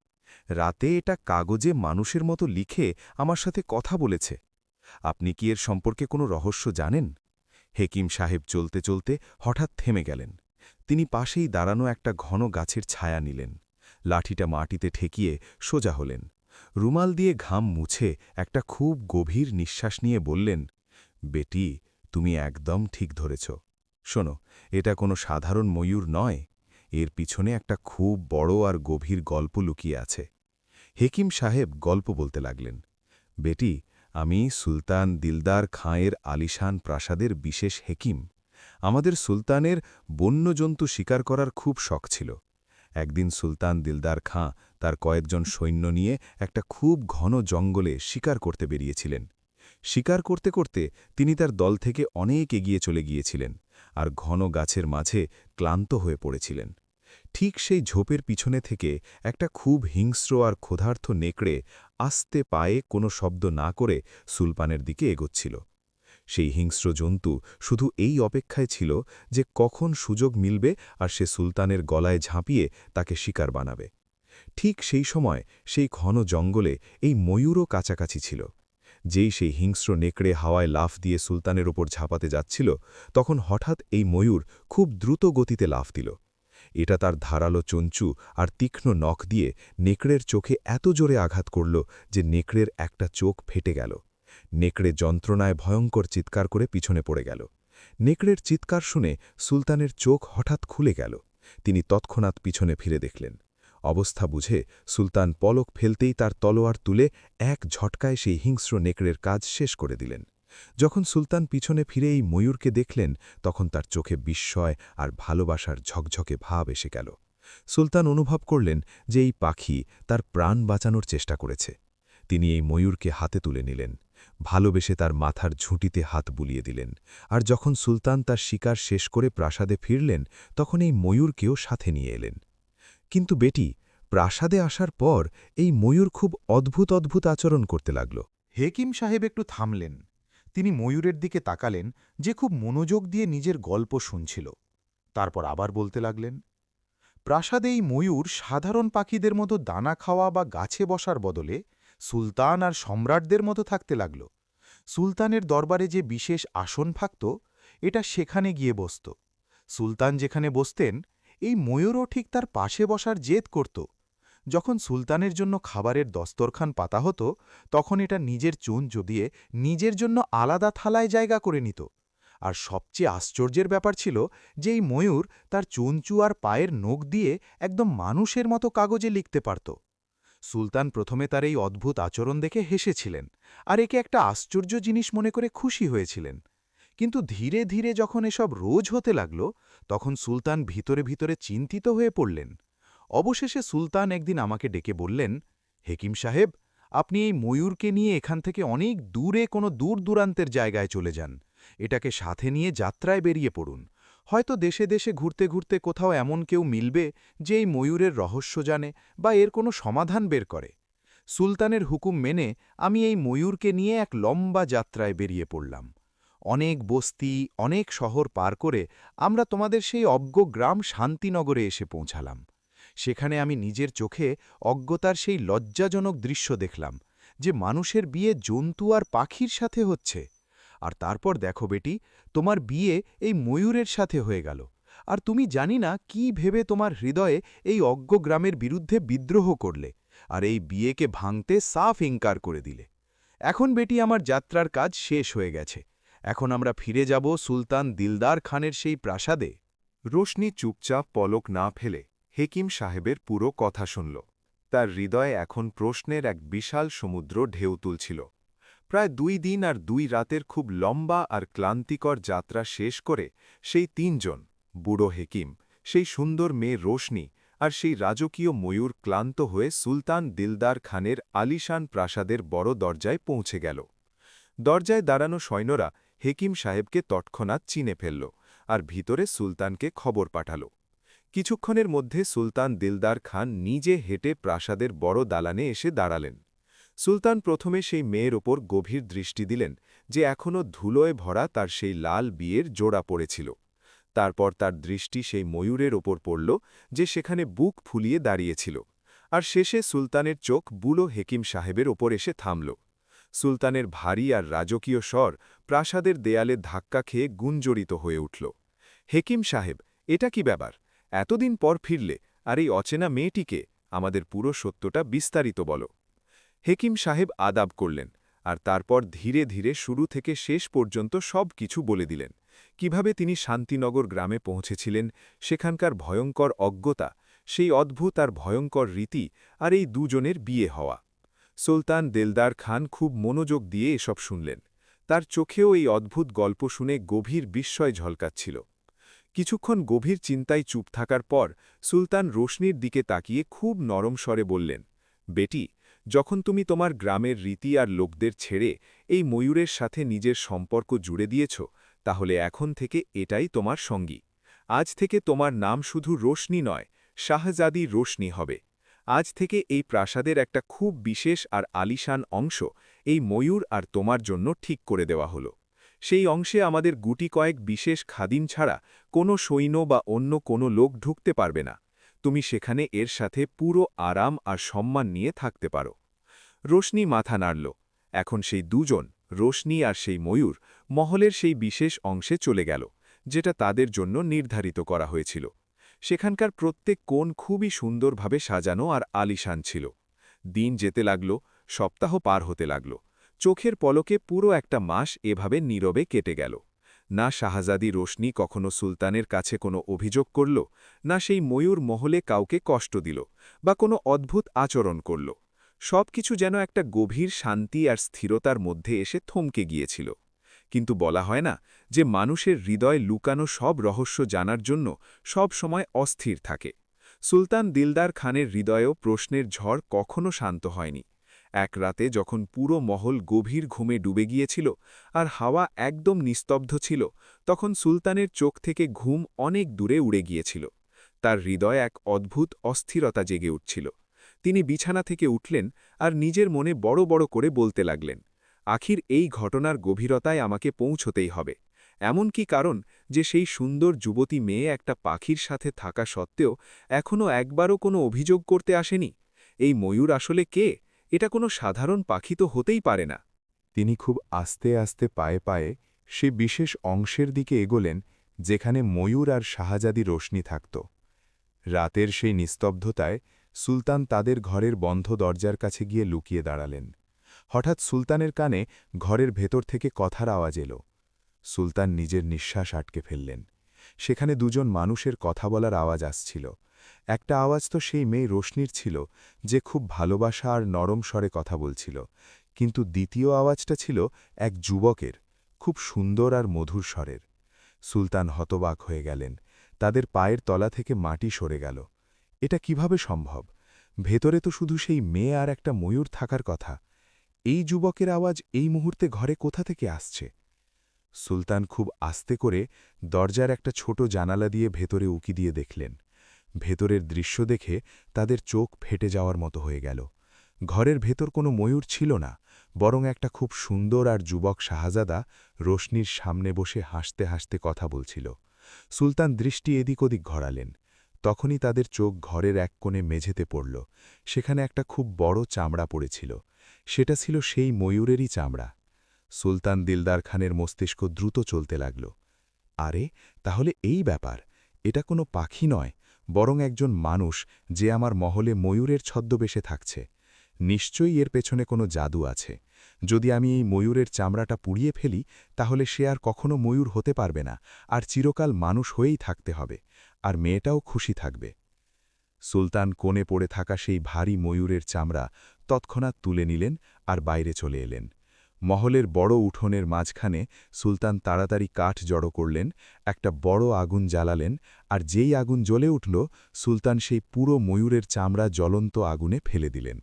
রাতে এটা কাগজে মানুষের মতো লিখে আমার সাথে কথা বলেছে। আপনি কি এর সম্পর্কে কোনো রহস্য জানেন? হেকিম সাহেব চলতে চলতে হঠাৎ থেমে গেলেন। তিনি পাশেই দাঁড়ানো একটা ঘন গাছের ছায়া নিলেন। লাঠিটা মাটিতে ঠেকিয়ে সোজা হলেন। রুমাল দিয়ে ঘাম মুছে একটা খুব গভীর নিঃশ্বাস নিয়ে বললেন, বেটি, তুমি একদম ঠিক ধরেছ। শোনো, এটা কোনো সাধারণ ময়ূর নয়। এর পিছনে একটা খুব বড় আর গভীর গল্প লুকিয়ে আছে। হেকিম সাহেব গল্প বলতে লাগলেন, বেটি, আমি সুলতান দিলদার খাঁয়ের আলিশান প্রাসাদের বিশেষ হেকিম। আমাদের সুলতানের বন্যজন্তু শিকার করার খুব শখ ছিল। একদিন সুলতান দিলদার খাঁ তার কয়েকজন সৈন্য নিয়ে একটা খুব ঘন জঙ্গলে শিকার করতে বেরিয়েছিলেন। শিকার করতে করতে তিনি তার দল থেকে অনেক এগিয়ে চলে গিয়েছিলেন আর ঘন গাছের মাঝে ক্লান্ত হয়ে পড়েছিলেন। ঠিক সেই ঝোপের পিছনে থেকে একটা খুব হিংস্র আর ক্ষুধার্ত নেকড়ে আস্তে পায়ে কোনো শব্দ না করে সুলতানের দিকে এগোচ্ছিল। সেই হিংস্র জন্তু শুধু এই অপেক্ষায় ছিল যে কখন সুযোগ মিলবে আর সে সুলতানের গলায় ঝাঁপিয়ে তাকে শিকার বানাবে। ঠিক সেই সময় সেই ঘন জঙ্গলে এই ময়ূরও কাছাকাছি ছিল। যেই সেই হিংস্র নেকড়ে হাওয়ায় লাফ দিয়ে সুলতানের ওপর ঝাঁপাতে যাচ্ছিল, তখন হঠাৎ এই ময়ূর খুব দ্রুত গতিতে লাফ দিল। এটা তার ধারালো চঞ্চু আর তীক্ষ্ণ নখ দিয়ে নেকড়ের চোখে এত জোরে আঘাত করল যে নেকড়ের একটা চোখ ফেটে গেল। নেকড়ে যন্ত্রণায় ভয়ঙ্কর চিৎকার করে পিছনে পড়ে গেল। নেকড়ের চিৎকার শুনে সুলতানের চোখ হঠাৎ খুলে গেল। তিনি তৎক্ষণাৎ পিছনে ফিরে দেখলেন। অবস্থা বুঝে সুলতান পলক ফেলতেই তার তলোয়ার তুলে এক ঝটকায় সেই হিংস্র নেকড়ের কাজ শেষ করে দিলেন। যখন সুলতান পিছনে ফিরে এই ময়ূরকে দেখলেন, তখন তার চোখে বিস্ময় আর ভালোবাসার ঝকঝকে ভাব এসে গেল। সুলতান অনুভব করলেন যে এই পাখি তার প্রাণ বাঁচানোর চেষ্টা করেছে। তিনি এই ময়ূরকে হাতে তুলে নিলেন, ভালোবেসে তার মাথার ঝুঁটিতে হাত বুলিয়ে দিলেন। আর যখন সুলতান তার শিকার শেষ করে প্রাসাদে ফিরলেন, তখন এই ময়ূরকেও সাথে নিয়ে এলেন। কিন্তু বেটি, প্রাসাদে আসার পর এই ময়ূর খুব অদ্ভুত অদ্ভুত আচরণ করতে লাগল। হেকিম সাহেব একটু থামলেন। তিনি ময়ূরের দিকে তাকালেন, যে খুব মনোযোগ দিয়ে নিজের গল্প শুনছিল। তারপর আবার বলতে লাগলেন, প্রাসাদে এই ময়ূর সাধারণ পাখিদের মতো দানা খাওয়া বা গাছে বসার বদলে সুলতান আর সম্রাটদের মতো থাকতে লাগল। সুলতানের দরবারে যে বিশেষ আসন থাকত, এটা সেখানে গিয়ে বসত। সুলতান যেখানে বসতেন, এই ময়ূরও ঠিক তার পাশে বসার জেদ করত। যখন সুলতানের জন্য খাবারের দস্তরখান পাতা হতো, তখন এটা নিজের চুঞ্চ দিয়ে নিজের জন্য আলাদা থালায় জায়গা করে নিত। আর সবচেয়ে আশ্চর্যের ব্যাপার ছিল যে এই ময়ূর তার চুঞ্চু আর পায়ের নখ দিয়ে একদম মানুষের মতো কাগজে লিখতে পারত। সুলতান প্রথমে তার এই অদ্ভুত আচরণ দেখে হেসেছিলেন আর একে একটা আশ্চর্য জিনিস মনে করে খুশি হয়েছিলেন। কিন্তু ধীরে ধীরে যখন এসব রোজ হতে লাগল, তখন সুলতান ভিতরে ভিতরে চিন্তিত হয়ে পড়লেন। অবশেষে সুলতান একদিন আমাকে ডেকে বললেন, হেকিম সাহেব, আপনি এই ময়ূরকে নিয়ে এখান থেকে অনেক দূরে কোনো দূর দূরান্তের জায়গায় চলে যান। এটাকে সাথে নিয়ে যাত্রায় বেরিয়ে পড়ুন। হয়তো দেশে দেশে ঘুরতে ঘুরতে কোথাও এমন কেউ মিলবে যে এই ময়ূরের রহস্য জানে বা এর কোনো সমাধান বের করে। সুলতানের হুকুম মেনে আমি এই ময়ূরকে নিয়ে এক লম্বা যাত্রায় বেরিয়ে পড়লাম। অনেক বস্তি, অনেক শহর পার করে আমরা তোমাদের সেই অজ্ঞ গ্রাম শান্তিনগরে এসে পৌঁছালাম। সেখানে আমি নিজের চোখে অজ্ঞতার সেই লজ্জাজনক দৃশ্য দেখলাম যে মানুষের বিয়ে জন্তু আর পাখির সাথে হচ্ছে। আর তারপর দেখো বেটি, তোমার বিয়ে এই ময়ূরের সাথে হয়ে গেল। আর তুমি জানি না কি ভেবে তোমার হৃদয়ে এই অজ্ঞ গ্রামের বিরুদ্ধে বিদ্রোহ করলে আর এই বিয়েকে ভাঙতে সাফ ইনকার করে দিলে। এখন বেটি, আমার যাত্রার কাজ শেষ হয়ে গেছে। এখন আমরা ফিরে যাব সুলতান দিলদার খানের সেই প্রাসাদে। রোশনি চুপচাপ পলক না ফেলে হেকিম সাহেবের পুরো কথা শুনল। তার হৃদয়ে এখন প্রশ্নের এক বিশাল সমুদ্র ঢেউ তুলছিল। প্রায় 2 দিন আর 2 রাতের খুব লম্বা আর ক্লান্তিকর যাত্রা শেষ করে সেই 3 জন, বুড়ো হেকিম, সেই সুন্দর মেয়ে রোশনি আর সেই রাজকীয় ময়ূর ক্লান্ত হয়ে সুলতান দিলদার খানের আলিশান প্রাসাদের বড় দরজায় পৌঁছে গেল। দরজায় দাঁড়ানো সৈন্যরা হেকিম সাহেবকে তৎক্ষণাৎ চিনে ফেলল আর ভিতরে সুলতানকে খবর পাঠাল। কিছুক্ষণের মধ্যে সুলতান দিলদার খান নিজে হেঁটে প্রাসাদের বড় দালানে এসে দাঁড়ালেন। সুলতান প্রথমে সেই মেয়ের ওপর গভীর দৃষ্টি দিলেন, যে এখনও ধুলোয় ভরা তার সেই লাল বিয়ের জোড়া পড়েছিল। তারপর তার দৃষ্টি সেই ময়ূরের ওপর পড়ল, যে সেখানে বুক ফুলিয়ে দাঁড়িয়েছিল। আর শেষে সুলতানের চোখ বুড়ো হেকিম সাহেবের ওপর এসে থামল। সুলতানের ভারী আর রাজকীয় স্বর প্রাসাদের দেয়ালে ধাক্কা খেয়ে গুঞ্জরিত হয়ে উঠল। হেকিম সাহেব, এটা কি ব্যাপার? এতদিন পর ফিরলে, আর এই অচেনা মেয়েটিকে? আমাদের পুরো সত্যটা বিস্তারিত বলো। হেকিম সাহেব আদাব করলেন, আর তারপর ধীরে ধীরে শুরু থেকে শেষ পর্যন্ত সব কিছু বলে দিলেন। কিভাবে তিনি শান্তিনগর গ্রামে পৌঁছেছিলেন, সেখানকার ভয়ঙ্কর অজ্ঞতা, সেই অদ্ভুত আর ভয়ঙ্কর রীতি, আর এই দুজনের বিয়ে হওয়া। সুলতান দিলদার খান খুব মনোযোগ দিয়ে এসব শুনলেন। তার চোখেও এই অদ্ভুত গল্প শুনে গভীর বিস্ময় ঝলকাচ্ছিল। কিছুক্ষণ গভীর চিন্তায় চুপ থাকার পর সুলতান রোশনির দিকে তাকিয়ে খুব নরম স্বরে বললেন, বেটি, যখন তুমি তোমার গ্রামের রীতি আর লোকদের ছেড়ে এই ময়ূরের সাথে নিজের সম্পর্ক জুড়ে দিয়েছ, তাহলে এখন থেকে এটাই তোমার সঙ্গী। আজ থেকে তোমার নাম শুধু রোশনি নয়, শাহজাদি রোশনি হবে। আজ থেকে এই প্রাসাদের একটা খুব বিশেষ আর আলিশান অংশ এই ময়ূর আর তোমার জন্য ঠিক করে দেওয়া হলো। সেই অংশে আমাদের গুটি কয়েক বিশেষ খাদিম ছাড়া কোনো সৈন্য বা অন্য কোনো লোক ঢুকতে পারবে না। তুমি সেখানে এর সাথে পুরো আরাম আর সম্মান নিয়ে থাকতে পারো। রোশনি মাথা নাড়ল। এখন সেই দুজন, রোশনি আর সেই ময়ূর, মহলের সেই বিশেষ অংশে চলে গেল, যেটা তাদের জন্য নির্ধারিত করা হয়েছিল। সেখানকার প্রত্যেক কোণ খুবই সুন্দরভাবে সাজানো আর আলিশান ছিল। দিন যেতে লাগল, সপ্তাহ পার হতে লাগল। চোখের পলকে পুরো একটা মাস এভাবে নীরবে কেটে গেল। না শাহজাদি রোশনি কখনো সুলতানের কাছে কোনো অভিযোগ করল, না সেই ময়ূর মহলে কাউকে কষ্ট দিল বা কোনো অদ্ভুত আচরণ করল। সবকিছু যেন একটা গভীর শান্তি আর স্থিরতার মধ্যে এসে থমকে গিয়েছিল। কিন্তু বলা হয় না যে মানুষের হৃদয় লুকানো সব রহস্য জানার জন্য সব সময় অস্থির থাকে। সুলতান দিলদার খানের হৃদয়েও প্রশ্নের ঝড় কখনো শান্ত হয়নি। এক রাতে যখন পুরো মহল গভীর ঘুমে ডুবে গিয়েছিল আর হাওয়া একদম নিস্তব্ধ ছিল, তখন সুলতানের চোখ থেকে ঘুম অনেক দূরে উড়ে গিয়েছিল। তার হৃদয়ে এক অদ্ভুত অস্থিরতা জেগে উঠছিল। তিনি বিছানা থেকে উঠলেন আর নিজের মনে বড় বড় করে বলতে লাগলেন, আখির এই ঘটনার গভীরতায় আমাকে পৌঁছতেই হবে। এমন কি কারণ যে সেই সুন্দর যুবতী মেয়ে একটা পাখির সাথে থাকা সত্ত্বেও এখনও একবারও কোনো অভিযোগ করতে আসেনি? এই ময়ূর আসলে কে? এটা কোনো সাধারণ পাখি তো হতেই পারে না। তিনি খুব আস্তে আস্তে পায়ে পায়ে সে বিশেষ অংশের দিকে এগোলেন, যেখানে ময়ূর আর শাহজাদি রোশনি থাকত। রাতের সেই নিস্তব্ধতায় সুলতান তাদের ঘরের বন্ধ দরজার কাছে গিয়ে লুকিয়ে দাঁড়ালেন। হঠাৎ সুলতানের কানে ঘরের ভেতর থেকে কথার আওয়াজ এলো। সুলতান নিজের নিঃশ্বাস আটকে ফেললেন। সেখানে দুজন মানুষের কথা বলার আওয়াজ আসছিল। একটা আওয়াজ তো সেই মেয়ে রোশনির ছিল, যে খুব ভালোবাসা আর নরম স্বরে কথা বলছিল, কিন্তু দ্বিতীয় আওয়াজটা ছিল এক যুবকের, খুব সুন্দর আর মধুর স্বরের। সুলতান হতবাক হয়ে গেলেন। তাদের পায়ের তলা থেকে মাটি সরে গেল। এটা কিভাবে সম্ভব? ভেতরে তো শুধু সেই মেয়ে আর একটা ময়ূর থাকার কথা। এই যুবকের আওয়াজ এই মুহূর্তে ঘরে কোথা থেকে আসছে? সুলতান খুব আস্তে করে দরজার একটা ছোট জানালা দিয়ে ভেতরে উকি দিয়ে দেখলেন। ভেতরের দৃশ্য দেখে তাদের চোখ ফেটে যাওয়ার মতো হয়ে গেল। ঘরের ভেতর কোনো ময়ূর ছিল না, বরং একটা খুব সুন্দর আর যুবক শাহজাদা রোশনির সামনে বসে হাসতে হাসতে কথা বলছিল। সুলতান দৃষ্টি এদিক ওদিক ঘোরালেন। তখনই তাদের চোখ ঘরের এক কোণে মেঝেতে পড়ল। সেখানে একটা খুব বড় চামড়া পড়েছিল। সেটা ছিল সেই ময়ূরেরই চামড়া। সুলতান দিলদার খানের মস্তিষ্ক দ্রুত চলতে লাগল। আরে, তাহলে এই ব্যাপার! এটা কোনো পাখি নয়, বরং একজন মানুষ, যে আমার মহলে ময়ূরের ছদ্মবেশে থাকছে। নিশ্চয়ই এর পেছনে কোনো জাদু আছে। যদি আমি এই ময়ূরের চামড়াটা পুড়িয়ে ফেলি, তাহলে সে আর কখনো ময়ূর হতে পারবে না, আর চিরকাল মানুষ হয়েই থাকতে হবে। আর মেয়েটাও খুশি থাকবে। সুলতান কোণে পড়ে থাকা সেই ভারী ময়ূরের চামড়া তৎক্ষণাৎ তুলে নিলেন আর বাইরে চলে এলেন। মহলের বড় উঠোনের মাঝখানে সুলতান তাড়াতাড়ি কাঠ জড়ো করলেন, একটা বড় আগুন জ্বালালেন, আর যেই আগুন জ্বলে উঠল সুলতান সেই পুরো ময়ূরের চামড়া জ্বলন্ত আগুনে ফেলে দিলেন।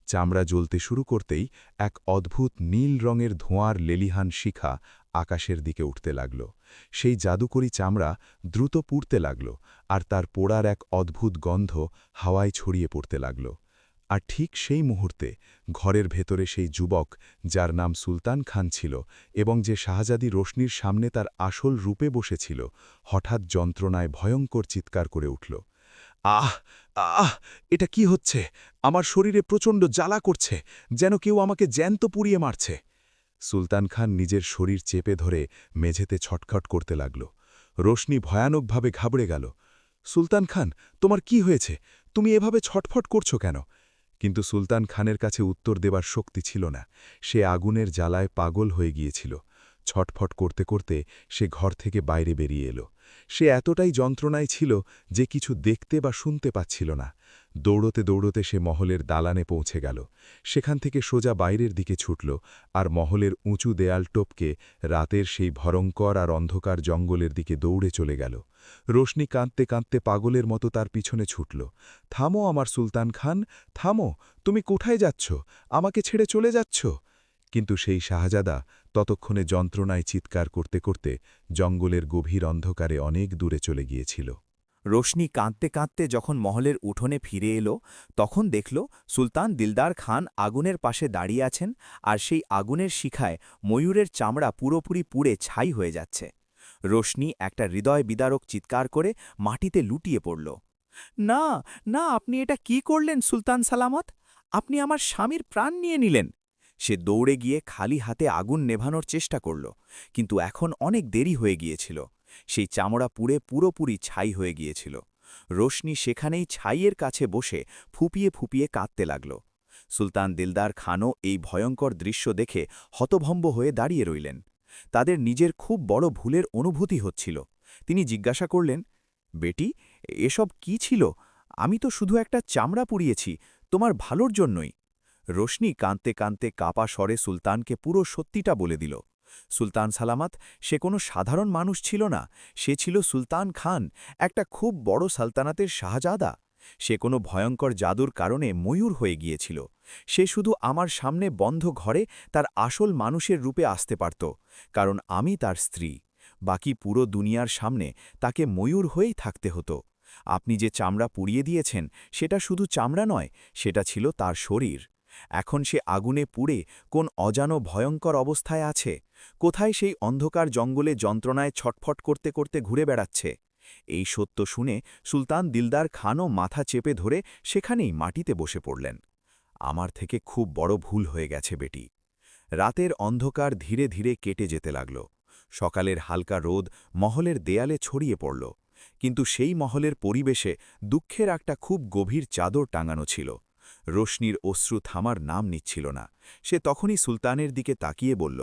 চামড়া জ্বলতে শুরু করতেই এক অদ্ভুত নীল রঙের ধোঁয়ার লেলিহান শিখা আকাশের দিকে উঠতে লাগল। সেই জাদুকরী চামড়া দ্রুত পুড়তে লাগল, আর তার পোড়ার এক অদ্ভুত গন্ধ হাওয়ায় ছড়িয়ে পড়তে লাগল। আর ঠিক সেই মুহূর্তে ঘরের ভেতরে সেই যুবক, যার নাম সুলতান খান ছিল এবং যে শাহজাদি রোশনির সামনে তার আসল রূপে বসেছিল, হঠাৎ যন্ত্রণায় ভয়ঙ্কর চিৎকার করে উঠল। আহ আহ এটা কি হচ্ছে? আমার শরীরে প্রচণ্ড জ্বালা করছে, যেন কেউ আমাকে জ্যান্ত পুড়িয়ে মারছে। সুলতান খান নিজের শরীর চেপে ধরে মেঝেতে ছটখট করতে লাগল। রোশনি ভয়ানকভাবে ঘাবড়ে গেল। সুলতান খান, তোমার কি হয়েছে? তুমি এভাবে ছটফট করছো কেন? কিন্তু সুলতান খানের কাছে উত্তর দেবার শক্তি ছিল না। সে আগুনের জ্বালায় পাগল হয়ে গিয়েছিল। ছটফট করতে করতে সে ঘর থেকে বাইরে বেরিয়ে এলো। সে এতটাই যন্ত্রণায় ছিল যে কিছু দেখতে বা শুনতে পাচ্ছিল না। দৌড়তে দৌড়তে সে মহলের দালানে পৌঁছে গেল। সেখান থেকে সোজা বাইরের দিকে ছুটল, আর মহলের উঁচু দেয়াল টপকে রাতের সেই ভয়ঙ্কর আর অন্ধকার জঙ্গলের দিকে দৌড়ে চলে গেল। রোশনি কাঁদতে কাঁদতে পাগলের মতো তার পিছনে ছুটল। থামো আমার সুলতান খান, থামো, তুমি কোথায় যাচ্ছ? আমাকে ছেড়ে চলে যাচ্ছ? কিন্তু সেই শাহজাদা ততক্ষণে যন্ত্রণায় চিৎকার করতে করতে জঙ্গলের গভীর অন্ধকারে অনেক দূরে চলে গিয়েছিল। রোশনি কাঁদতে কাঁদতে যখন মহলের উঠোনে ফিরে এলো, তখন দেখল সুলতান দিলদার খান আগুনের পাশে দাঁড়িয়ে আছেন, আর সেই আগুনের শিখায় ময়ূরের চামড়া পুরোপুরি পুড়ে ছাই হয়ে যাচ্ছে। রোশনি একটা হৃদয় বিদারক চিৎকার করে মাটিতে লুটিয়ে পড়ল। না, না, আপনি এটা কি করলেন সুলতান সালামত? আপনি আমার স্বামীর প্রাণ নিয়ে নিলেন। সে দৌড়ে গিয়ে খালি হাতে আগুন নেভানোর চেষ্টা করল, কিন্তু এখন অনেক দেরি হয়ে গিয়েছিল। সেই চামড়া পুড়ে পুরোপুরি ছাই হয়ে গিয়েছিল। রোশনি সেখানেই ছাইয়ের কাছে বসে ফুপিয়ে ফুপিয়ে কাঁদতে লাগল। সুলতান দিলদার খানও এই ভয়ঙ্কর দৃশ্য দেখে হতভম্ব হয়ে দাঁড়িয়ে রইলেন। তাদের নিজের খুব বড় ভুলের অনুভূতি হচ্ছিল। তিনি জিজ্ঞাসা করলেন, বেটি, এসব কি ছিল? আমি তো শুধু একটা চামড়া পুড়িয়েছি, তোমার ভালোর জন্যই। রোশনি কাঁদতে কাঁদতে কাপা স্বরে সুলতানকে পুরো সত্যিটা বলে দিল। সুলতান সালামত, সে কোনো সাধারণ মানুষ ছিল না, সে ছিল সুলতান খান, একটা খুব বড় সালতানাতের শাহজাদা। সে কোনো ভয়ঙ্কর জাদুর কারণে ময়ূর হয়ে গিয়েছিল। সে শুধু আমার সামনে বন্ধ ঘরে তার আসল মানুষের রূপে আসতে পারত, কারণ আমি তার স্ত্রী। বাকি পুরো দুনিয়ার সামনে তাকে ময়ূর হয়েই থাকতে হতো। আপনি যে চামড়া পুড়িয়ে দিয়েছেন, সেটা শুধু চামড়া নয়, সেটা ছিল তার শরীর। এখন সে আগুনে পুড়ে কোন অজানো ভয়ঙ্কর অবস্থায় আছে। কোথায় সেই অন্ধকার জঙ্গলে যন্ত্রণায় ছটফট করতে করতে ঘুরে বেড়াচ্ছে। এই সত্য শুনে সুলতান দিলদার খানও মাথা চেপে ধরে সেখানেই মাটিতে বসে পড়লেন। আমার থেকে খুব বড় ভুল হয়ে গেছে বেটি। রাতের অন্ধকার ধীরে ধীরে কেটে যেতে লাগল। সকালের হালকা রোদ মহলের দেয়ালে ছড়িয়ে পড়ল, কিন্তু সেই মহলের পরিবেশে দুঃখের একটা খুব গভীর চাদর টাঙানো ছিল। রোশনির অশ্রু থামার নাম নিচ্ছিল না। সে তখনই সুলতানের দিকে তাকিয়ে বলল,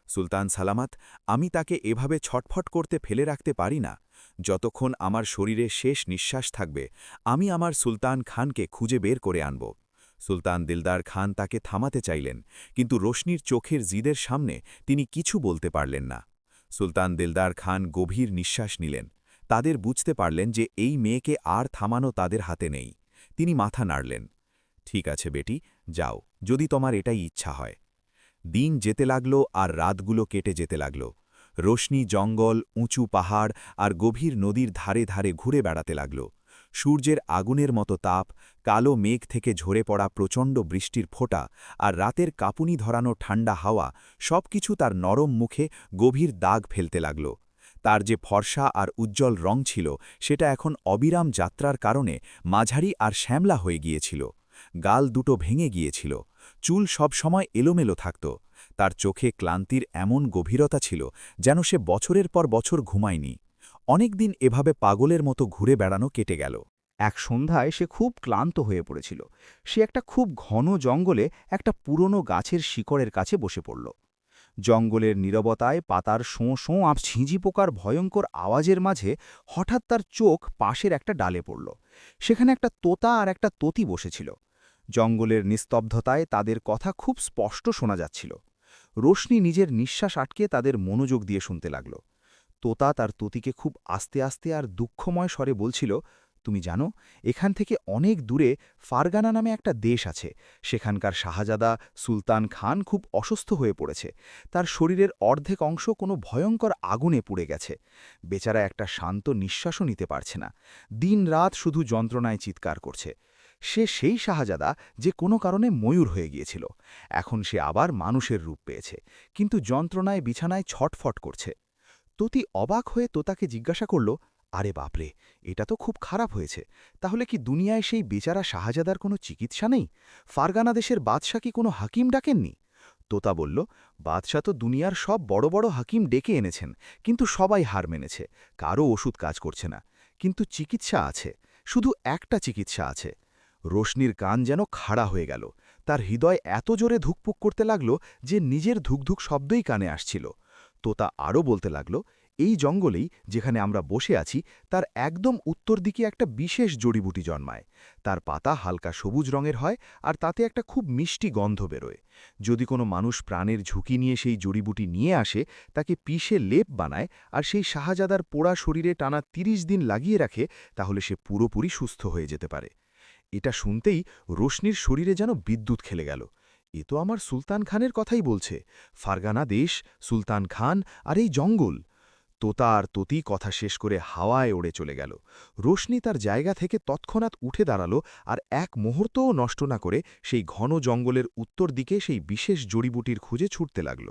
সুলতান সালামত, আমি তাকে এভাবে ছটফট করতে ফেলে রাখতে পারি না। যতক্ষণ আমার শরীরে শেষ নিঃশ্বাস থাকবে, আমি আমার সুলতান খানকে খুঁজে বের করে আনব। সুলতান দিলদার খান তাকে থামাতে চাইলেন, কিন্তু রোশনির চোখের জিদের সামনে তিনি কিছু বলতে পারলেন না। সুলতান দিলদার খান গভীর নিঃশ্বাস নিলেন। তাদের বুঝতে পারলেন যে এই মেয়েকে আর থামানো তাদের হাতে নেই। তিনি মাথা নাড়লেন। ঠিক আছে বেটি, যাও, যদি তোমার এটাই ইচ্ছা হয়। দিন যেতে লাগল আর রাতগুলো কেটে যেতে লাগল। রোশনি জঙ্গল, উঁচু পাহাড় আর গভীর নদীর ধারে ধারে ঘুরে বেড়াতে লাগল। সূর্যের আগুনের মতো তাপ, কালো মেঘ থেকে ঝরে পড়া প্রচণ্ড বৃষ্টির ফোঁটা আর রাতের কাঁপুনি ধরানো ঠান্ডা হাওয়া সবকিছু তার নরম মুখে গভীর দাগ ফেলতে লাগল। তার যে ফর্সা আর উজ্জ্বল রং ছিল, সেটা এখন অবিরাম যাত্রার কারণে মাঝারি আর শ্যামলা হয়ে গিয়েছিল। গাল দুটো ভেঙে গিয়েছিল, চুল সব সময় এলোমেলো থাকত। তার চোখে ক্লান্তির এমন গভীরতা ছিল যেন সে বছরের পর বছর ঘুমায়নি। অনেকদিন এভাবে পাগলের মতো ঘুরে বেড়ানো কেটে গেল। এক সন্ধ্যায় সে খুব ক্লান্ত হয়ে পড়েছিল। সে একটা খুব ঘন জঙ্গলে একটা পুরনো গাছের শিকড়ের কাছে বসে পড়ল। জঙ্গলের নীরবতায় পাতার শোঁ শোঁ আপ ঝিঁঝি পোকার ভয়ঙ্কর আওয়াজের মাঝে হঠাৎ তার চোখ পাশের একটা ডালে পড়ল। সেখানে একটা তোতা আর একটা ততি বসেছিল। জঙ্গলের নিস্তব্ধতায় তাদের কথা খুব স্পষ্ট শোনা যাচ্ছিল। রোশনি নিজের নিঃশ্বাস আটকে তাদের মনোযোগ দিয়ে শুনতে লাগল। তোতা তার ততিকে খুব আস্তে আস্তে আর দুঃখময় স্বরে বলছিল, তুমি জানো, এখান থেকে অনেক দূরে ফারগানা নামে একটা দেশ আছে। সেখানকার শাহজাদা সুলতান খান খুব অসুস্থ হয়ে পড়েছে। তার শরীরের অর্ধেক অংশ কোনো ভয়ঙ্কর আগুনে পুড়ে গেছে। বেচারা একটা শান্ত নিঃশ্বাসও নিতে পারছে না। দিনরাত শুধু যন্ত্রণায় চিৎকার করছে। সে সেই শাহজাদা যে কোনো কারণে ময়ূর হয়ে গিয়েছিল। এখন সে আবার মানুষের রূপ পেয়েছে, কিন্তু যন্ত্রণায় বিছানায় ছটফট করছে। ততি অবাক হয়ে তোতাকে জিজ্ঞাসা করল, আরে বাপরে, এটা তো খুব খারাপ হয়েছে। তাহলে কি দুনিয়ায় সেই বেচারা শাহজাদার কোনো চিকিৎসা নেই? ফারগানা দেশের বাদশাহ কি কোনো হাকিম ডাকেননি? তোতা বলল, বাদশাহ তো দুনিয়ার সব বড় বড় হাকিম ডেকে এনেছেন, কিন্তু সবাই হার মেনেছে। কারও ওষুধ কাজ করছে না। কিন্তু চিকিৎসা আছে, শুধু একটা চিকিৎসা আছে। রোশনির কান যেন খাড়া হয়ে গেল। তার হৃদয় এত জোরে ধুকপুক করতে লাগল যে নিজের ধুকধুক শব্দই কানে আসছিল। তোতা আরও বলতে লাগল, এই জঙ্গলেই যেখানে আমরা বসে আছি তার একদম উত্তর দিকে একটা বিশেষ জড়িবুটি জন্মায়। তার পাতা হালকা সবুজ রঙের হয় আর তাতে একটা খুব মিষ্টি গন্ধ বেরোয়। যদি কোনো মানুষ প্রাণের ঝুঁকি নিয়ে সেই জড়িবুটি নিয়ে আসে, তাকে পিষে লেপ বানায় আর সেই শাহজাদার পোড়া শরীরে টানা ৩০ দিন লাগিয়ে রাখে, তাহলে সে পুরোপুরি সুস্থ হয়ে যেতে পারে। এটা শুনতেই রোশনির শরীরে যেন বিদ্যুৎ খেলে গেল। এ তো আমার সুলতান খানের কথাই বলছে। ফারগানা দেশ, সুলতান খান আর এই জঙ্গল। তোতা আর ততি কথা শেষ করে হাওয়ায় ওড়ে চলে গেল। রোশনি তার জায়গা থেকে তৎক্ষণাৎ উঠে দাঁড়াল আর এক মুহূর্তও নষ্ট না করে সেই ঘন জঙ্গলের উত্তর দিকে সেই বিশেষ জড়িবুটির খুঁজে ছুটতে লাগল।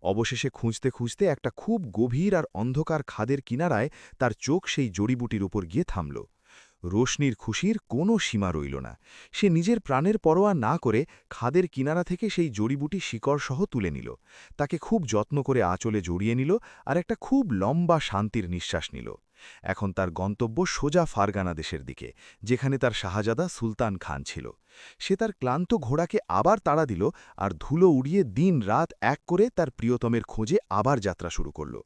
অবশেষে খুঁজতে খুঁজতে একটা খুব গভীর আর অন্ধকার খাদের কিনারায় তার চোখ সেই জড়িবুটির উপর গিয়ে থামল। রোশনির খুশির কোনো সীমা রইল না। সে নিজের প্রাণের পরোয়া না করে খাদের কিনারা থেকে সেই জড়িবুটি শিকড়সহ তুলে নিল। তাকে খুব যত্ন করে আঁচলে জড়িয়ে নিল আর একটা খুব লম্বা শান্তির নিঃশ্বাস নিল। এখন তার গন্তব্য সোজা ফারগানা দেশের দিকে, যেখানে তার শাহজাদা সুলতান খান ছিল। সে তার ক্লান্ত ঘোড়াকে আবার তাড়া দিল আর ধুলো উড়িয়ে দিন রাত এক করে তার প্রিয়তমের খোঁজে আবার যাত্রা শুরু করল।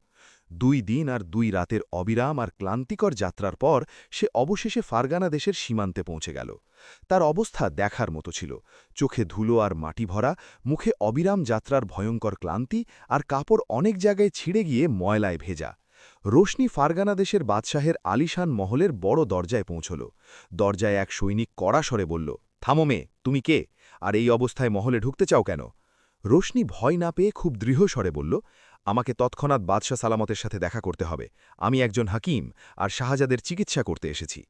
২ দিন আর ২ রাতের অবিরাম আর ক্লান্তিকর যাত্রার পর সে অবশেষে ফারগানা দেশের সীমান্তে পৌঁছে গেল। তার অবস্থা দেখার মতো ছিল। চোখে ধুলো আর মাটি ভরা, মুখে অবিরাম যাত্রার ভয়ঙ্কর ক্লান্তি, আর কাপড় অনেক জায়গায় ছিঁড়ে গিয়ে ময়লায় ভেজা। রোশনি ফারগানা দেশের বাদশাহের আলিশান মহলের বড় দরজায় পৌঁছল। দরজায় এক সৈনিক কড়া স্বরে বলল, থামো মেয়ে, তুমি কে? আর এই অবস্থায় মহলে ঢুকতে চাও কেন? রোশনি ভয় না পেয়ে খুব দৃঢ় স্বরে বলল, আমাকে তৎক্ষণাৎ বাদশাহ সালামতের সাথে দেখা করতে হবে। আমি একজন হাকিম আর শাহজাদের চিকিৎসা করতে এসেছি।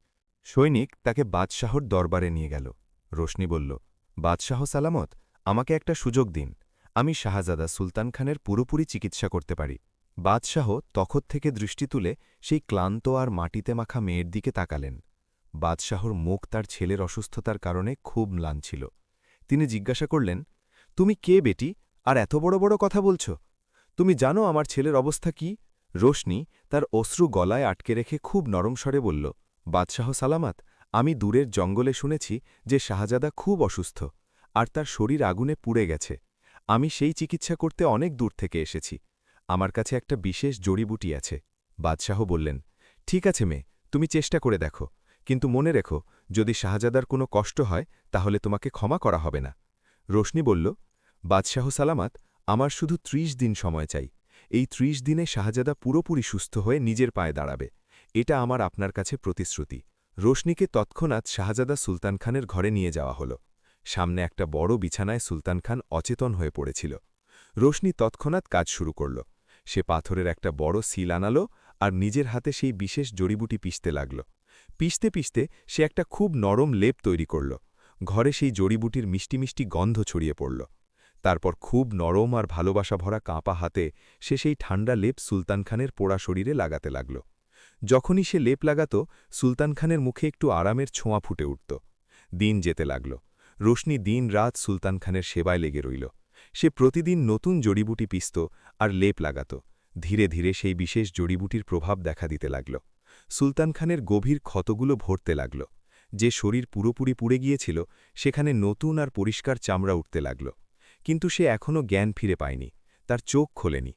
সৈনিক তাকে বাদশাহর দরবারে নিয়ে গেল। রোশনি বলল, বাদশাহ সালামত, আমাকে একটা সুযোগ দিন। আমি শাহজাদা সুলতান খানের পুরোপুরি চিকিৎসা করতে পারি। বাদশাহ তখন থেকে দৃষ্টি তুলে সেই ক্লান্ত আর মাটিতে মাখা মেয়ের দিকে তাকালেন। বাদশাহর মুখ তার ছেলের অসুস্থতার কারণে খুব ম্লান ছিল। তিনি জিজ্ঞাসা করলেন, তুমি কে বেটি, আর এত বড় বড় কথা বলছ? তুমি জানো আমার ছেলের অবস্থা কি? রোশনি তার অশ্রু গলায় আটকে রেখে খুব নরম স্বরে বলল, বাদশাহ সালামাত, আমি দূরের জঙ্গলে শুনেছি যে শাহজাদা খুব অসুস্থ আর তার শরীর আগুনে পুড়ে গেছে। আমি সেই চিকিৎসা করতে অনেক দূর থেকে এসেছি। আমার কাছে একটা বিশেষ জড়িবুটি আছে। বাদশাহ বললেন, ঠিক আছে মেয়ে, তুমি চেষ্টা করে দেখো, কিন্তু মনে রেখো, যদি শাহজাদার কোনো কষ্ট হয় তাহলে তোমাকে ক্ষমা করা হবে না। রোশনি বলল, বাদশাহ সালামাত, আমার শুধু ৩০ দিন সময় চাই। এই ৩০ দিনে শাহজাদা পুরোপুরি সুস্থ হয়ে নিজের পায়ে দাঁড়াবে। এটা আমার আপনার কাছে প্রতিশ্রুতি। রোশনিকে তৎক্ষণাৎ শাহজাদা সুলতান খানের ঘরে নিয়ে যাওয়া হল। সামনে একটা বড় বিছানায় সুলতান খান অচেতন হয়ে পড়েছিল। রোশনি তৎক্ষণাৎ কাজ শুরু করল। সে পাথরের একটা বড় সিল আনালো আর নিজের হাতে সেই বিশেষ জড়িবুটি পিষতে লাগল। পিষতে পিষতে সে একটা খুব নরম লেপ তৈরি করল। ঘরে সেই জড়িবুটির মিষ্টি মিষ্টি গন্ধ ছড়িয়ে পড়ল। তারপর খুব নরম আর ভালোবাসা ভরা কাঁপা হাতে সে সেই ঠান্ডা লেপ সুলতান খানের পোড়া শরীরে লাগাতে লাগল। যখনই সে লেপ লাগাত, সুলতান খানের মুখে একটু আরামের ছোঁয়া ফুটে উঠত। দিন যেতে লাগল। রোশনি দিন রাত সুলতান খানের সেবায় লেগে রইল। সে প্রতিদিন নতুন জড়িবুটি পিষত আর লেপ লাগাত। ধীরে ধীরে সেই বিশেষ জড়িবুটির প্রভাব দেখা দিতে লাগল। সুলতান খানের গভীর ক্ষতগুলো ভরতে লাগল। যে শরীর পুরোপুরি পুড়ে গিয়েছিল সেখানে নতুন আর পরিষ্কার চামড়া উঠতে লাগল। কিন্তু সে এখনও জ্ঞান ফিরে পায়নি। তার চোখ খোলেনি।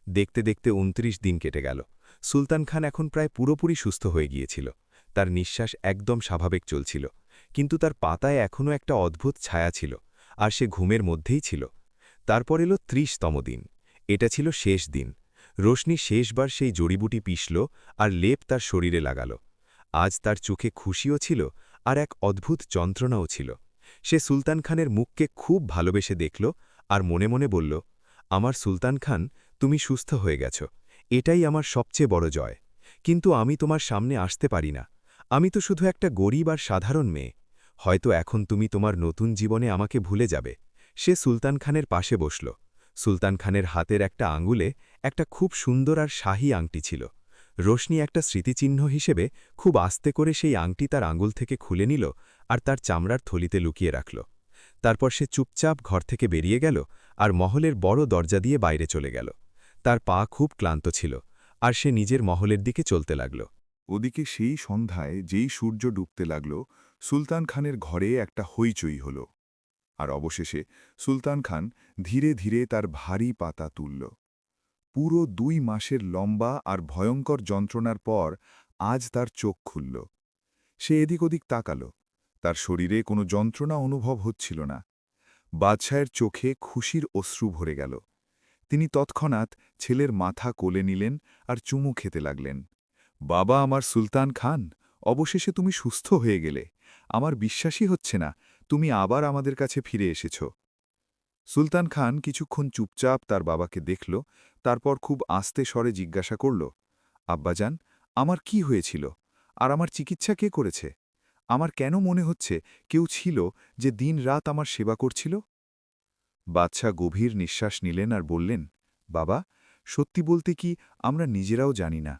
দেখতে দেখতে ২৯ দিন কেটে গেল। সুলতান খান এখন প্রায় পুরোপুরি সুস্থ হয়ে গিয়েছিল। তার নিঃশ্বাস একদম স্বাভাবিক চলছিল, কিন্তু তার পাতায় এখনও একটা অদ্ভুত ছায়া ছিল, আর সে ঘুমের মধ্যেই ছিল। তারপর এলো ৩০তম দিন। এটা ছিল শেষ দিন। রোশনি শেষবার সেই জড়িবুটি পিষল আর লেপ তার শরীরে লাগাল। আজ তার চোখে খুশিও ছিল, আর এক অদ্ভুত যন্ত্রণাও ছিল। সে সুলতান খানের মুখকে খুব ভালোবেসে দেখল আর মনে মনে বলল, আমার সুলতান খান, তুমি সুস্থ হয়ে গেছ। এটাই আমার সবচেয়ে বড় জয়। কিন্তু আমি তোমার সামনে আসতে পারি না। আমি তো শুধু একটা গরিব আর সাধারণ মেয়ে। হয়তো এখন তুমি তোমার নতুন জীবনে আমাকে ভুলে যাবে। সে সুলতান খানের পাশে বসল। সুলতান খানের হাতের একটা আঙুলে একটা খুব সুন্দর আর শাহী আংটি ছিল। রোশনি একটা স্মৃতিচিহ্ন হিসেবে খুব আস্তে করে সেই আংটি তার আঙুল থেকে খুলে নিল আর তার চামড়ার থলিতে লুকিয়ে রাখল। তারপর সে চুপচাপ ঘর থেকে বেরিয়ে গেল আর মহলের বড় দরজা দিয়ে বাইরে চলে গেল। তার পা খুব ক্লান্ত ছিল, আর সে নিজের মহলের দিকে চলতে লাগল। ওদিকে সেই সন্ধ্যায় যেই সূর্য ডুবতে লাগল, সুলতান খানের ঘরে একটা হইচই হল। আর অবশেষে সুলতান খান ধীরে ধীরে তার ভারী পাতা তুলল। পুরো ২ মাসের লম্বা আর ভয়ঙ্কর যন্ত্রণার পর আজ তার চোখ খুলল। সে এদিক ওদিক তাকাল। তার শরীরে কোনো যন্ত্রণা অনুভব হচ্ছিল না। বাদশাহের চোখে খুশির অশ্রু ভরে গেল। তিনি তৎক্ষণাৎ ছেলের মাথা কোলে নিলেন আর চুমু খেতে লাগলেন। বাবা আমার সুলতান খান, অবশেষে তুমি সুস্থ হয়ে গেলে। আমার বিশ্বাসই হচ্ছে না তুমি আবার আমাদের কাছে ফিরে এসেছ। সুলতান খান কিছুক্ষণ চুপচাপ তার বাবাকে দেখল, তারপর খুব আস্তে স্বরে জিজ্ঞাসা করল, আব্বাজান, আমার কি হয়েছিল? আর আমার চিকিৎসা কে করেছে? আমার কেন মনে হচ্ছে কেউ ছিল যে দিন-রাত আমার সেবা করছিল? বাদশাহ গভীর নিঃশ্বাস নিলেন আর বললেন, বাবা, সত্যি বলতে কি আমরা নিজেরাও জানি না।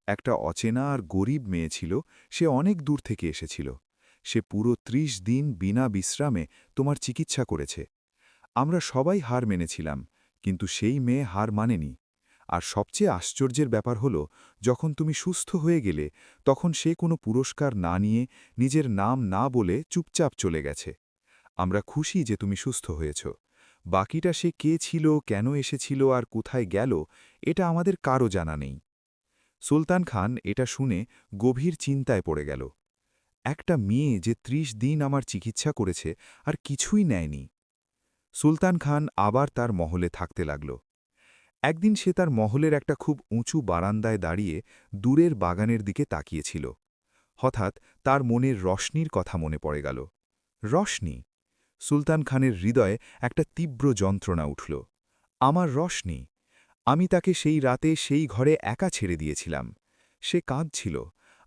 একটা অচেনা আর গরিব মেয়ে ছিল, সে অনেক দূর থেকে এসেছিল। সে পুরো ৩০ দিন বিনা বিশ্রামে তোমার চিকিৎসা করেছে। আমরা সবাই হার মেনেছিলাম, কিন্তু সেই মেয়ে হার মানেনি। আর সবচেয়ে আশ্চর্যের ব্যাপার হল, যখন তুমি সুস্থ হয়ে গেলে তখন সে কোনো পুরস্কার না নিয়ে, নিজের নাম না বলে চুপচাপ চলে গেছে। আমরা খুশি যে তুমি সুস্থ হয়েছ। বাকিটা সে কে ছিল, কেন এসেছিল আর কোথায় গেল, এটা আমাদের কারও জানা নেই। সুলতান খান এটা শুনে গভীর চিন্তায় পড়ে গেল। একটা মেয়ে যে ৩০ দিন আমার চিকিৎসা করেছে আর কিছুই নেয়নি। সুলতান খান আবার তার মহলে থাকতে লাগল। একদিন সে তার মহলের একটা খুব উঁচু বারান্দায় দাঁড়িয়ে দূরের বাগানের দিকে তাকিয়েছিল। হঠাৎ তার মনের রশনির কথা মনে পড়ে গেল। রশনি! সুলতান খানের হৃদয়ে একটা তীব্র যন্ত্রণা উঠল। আমার রশনি! আমি তাকে সেই রাতে সেই ঘরে একা ছেড়ে দিয়েছিলাম। সে কাঁদছিল,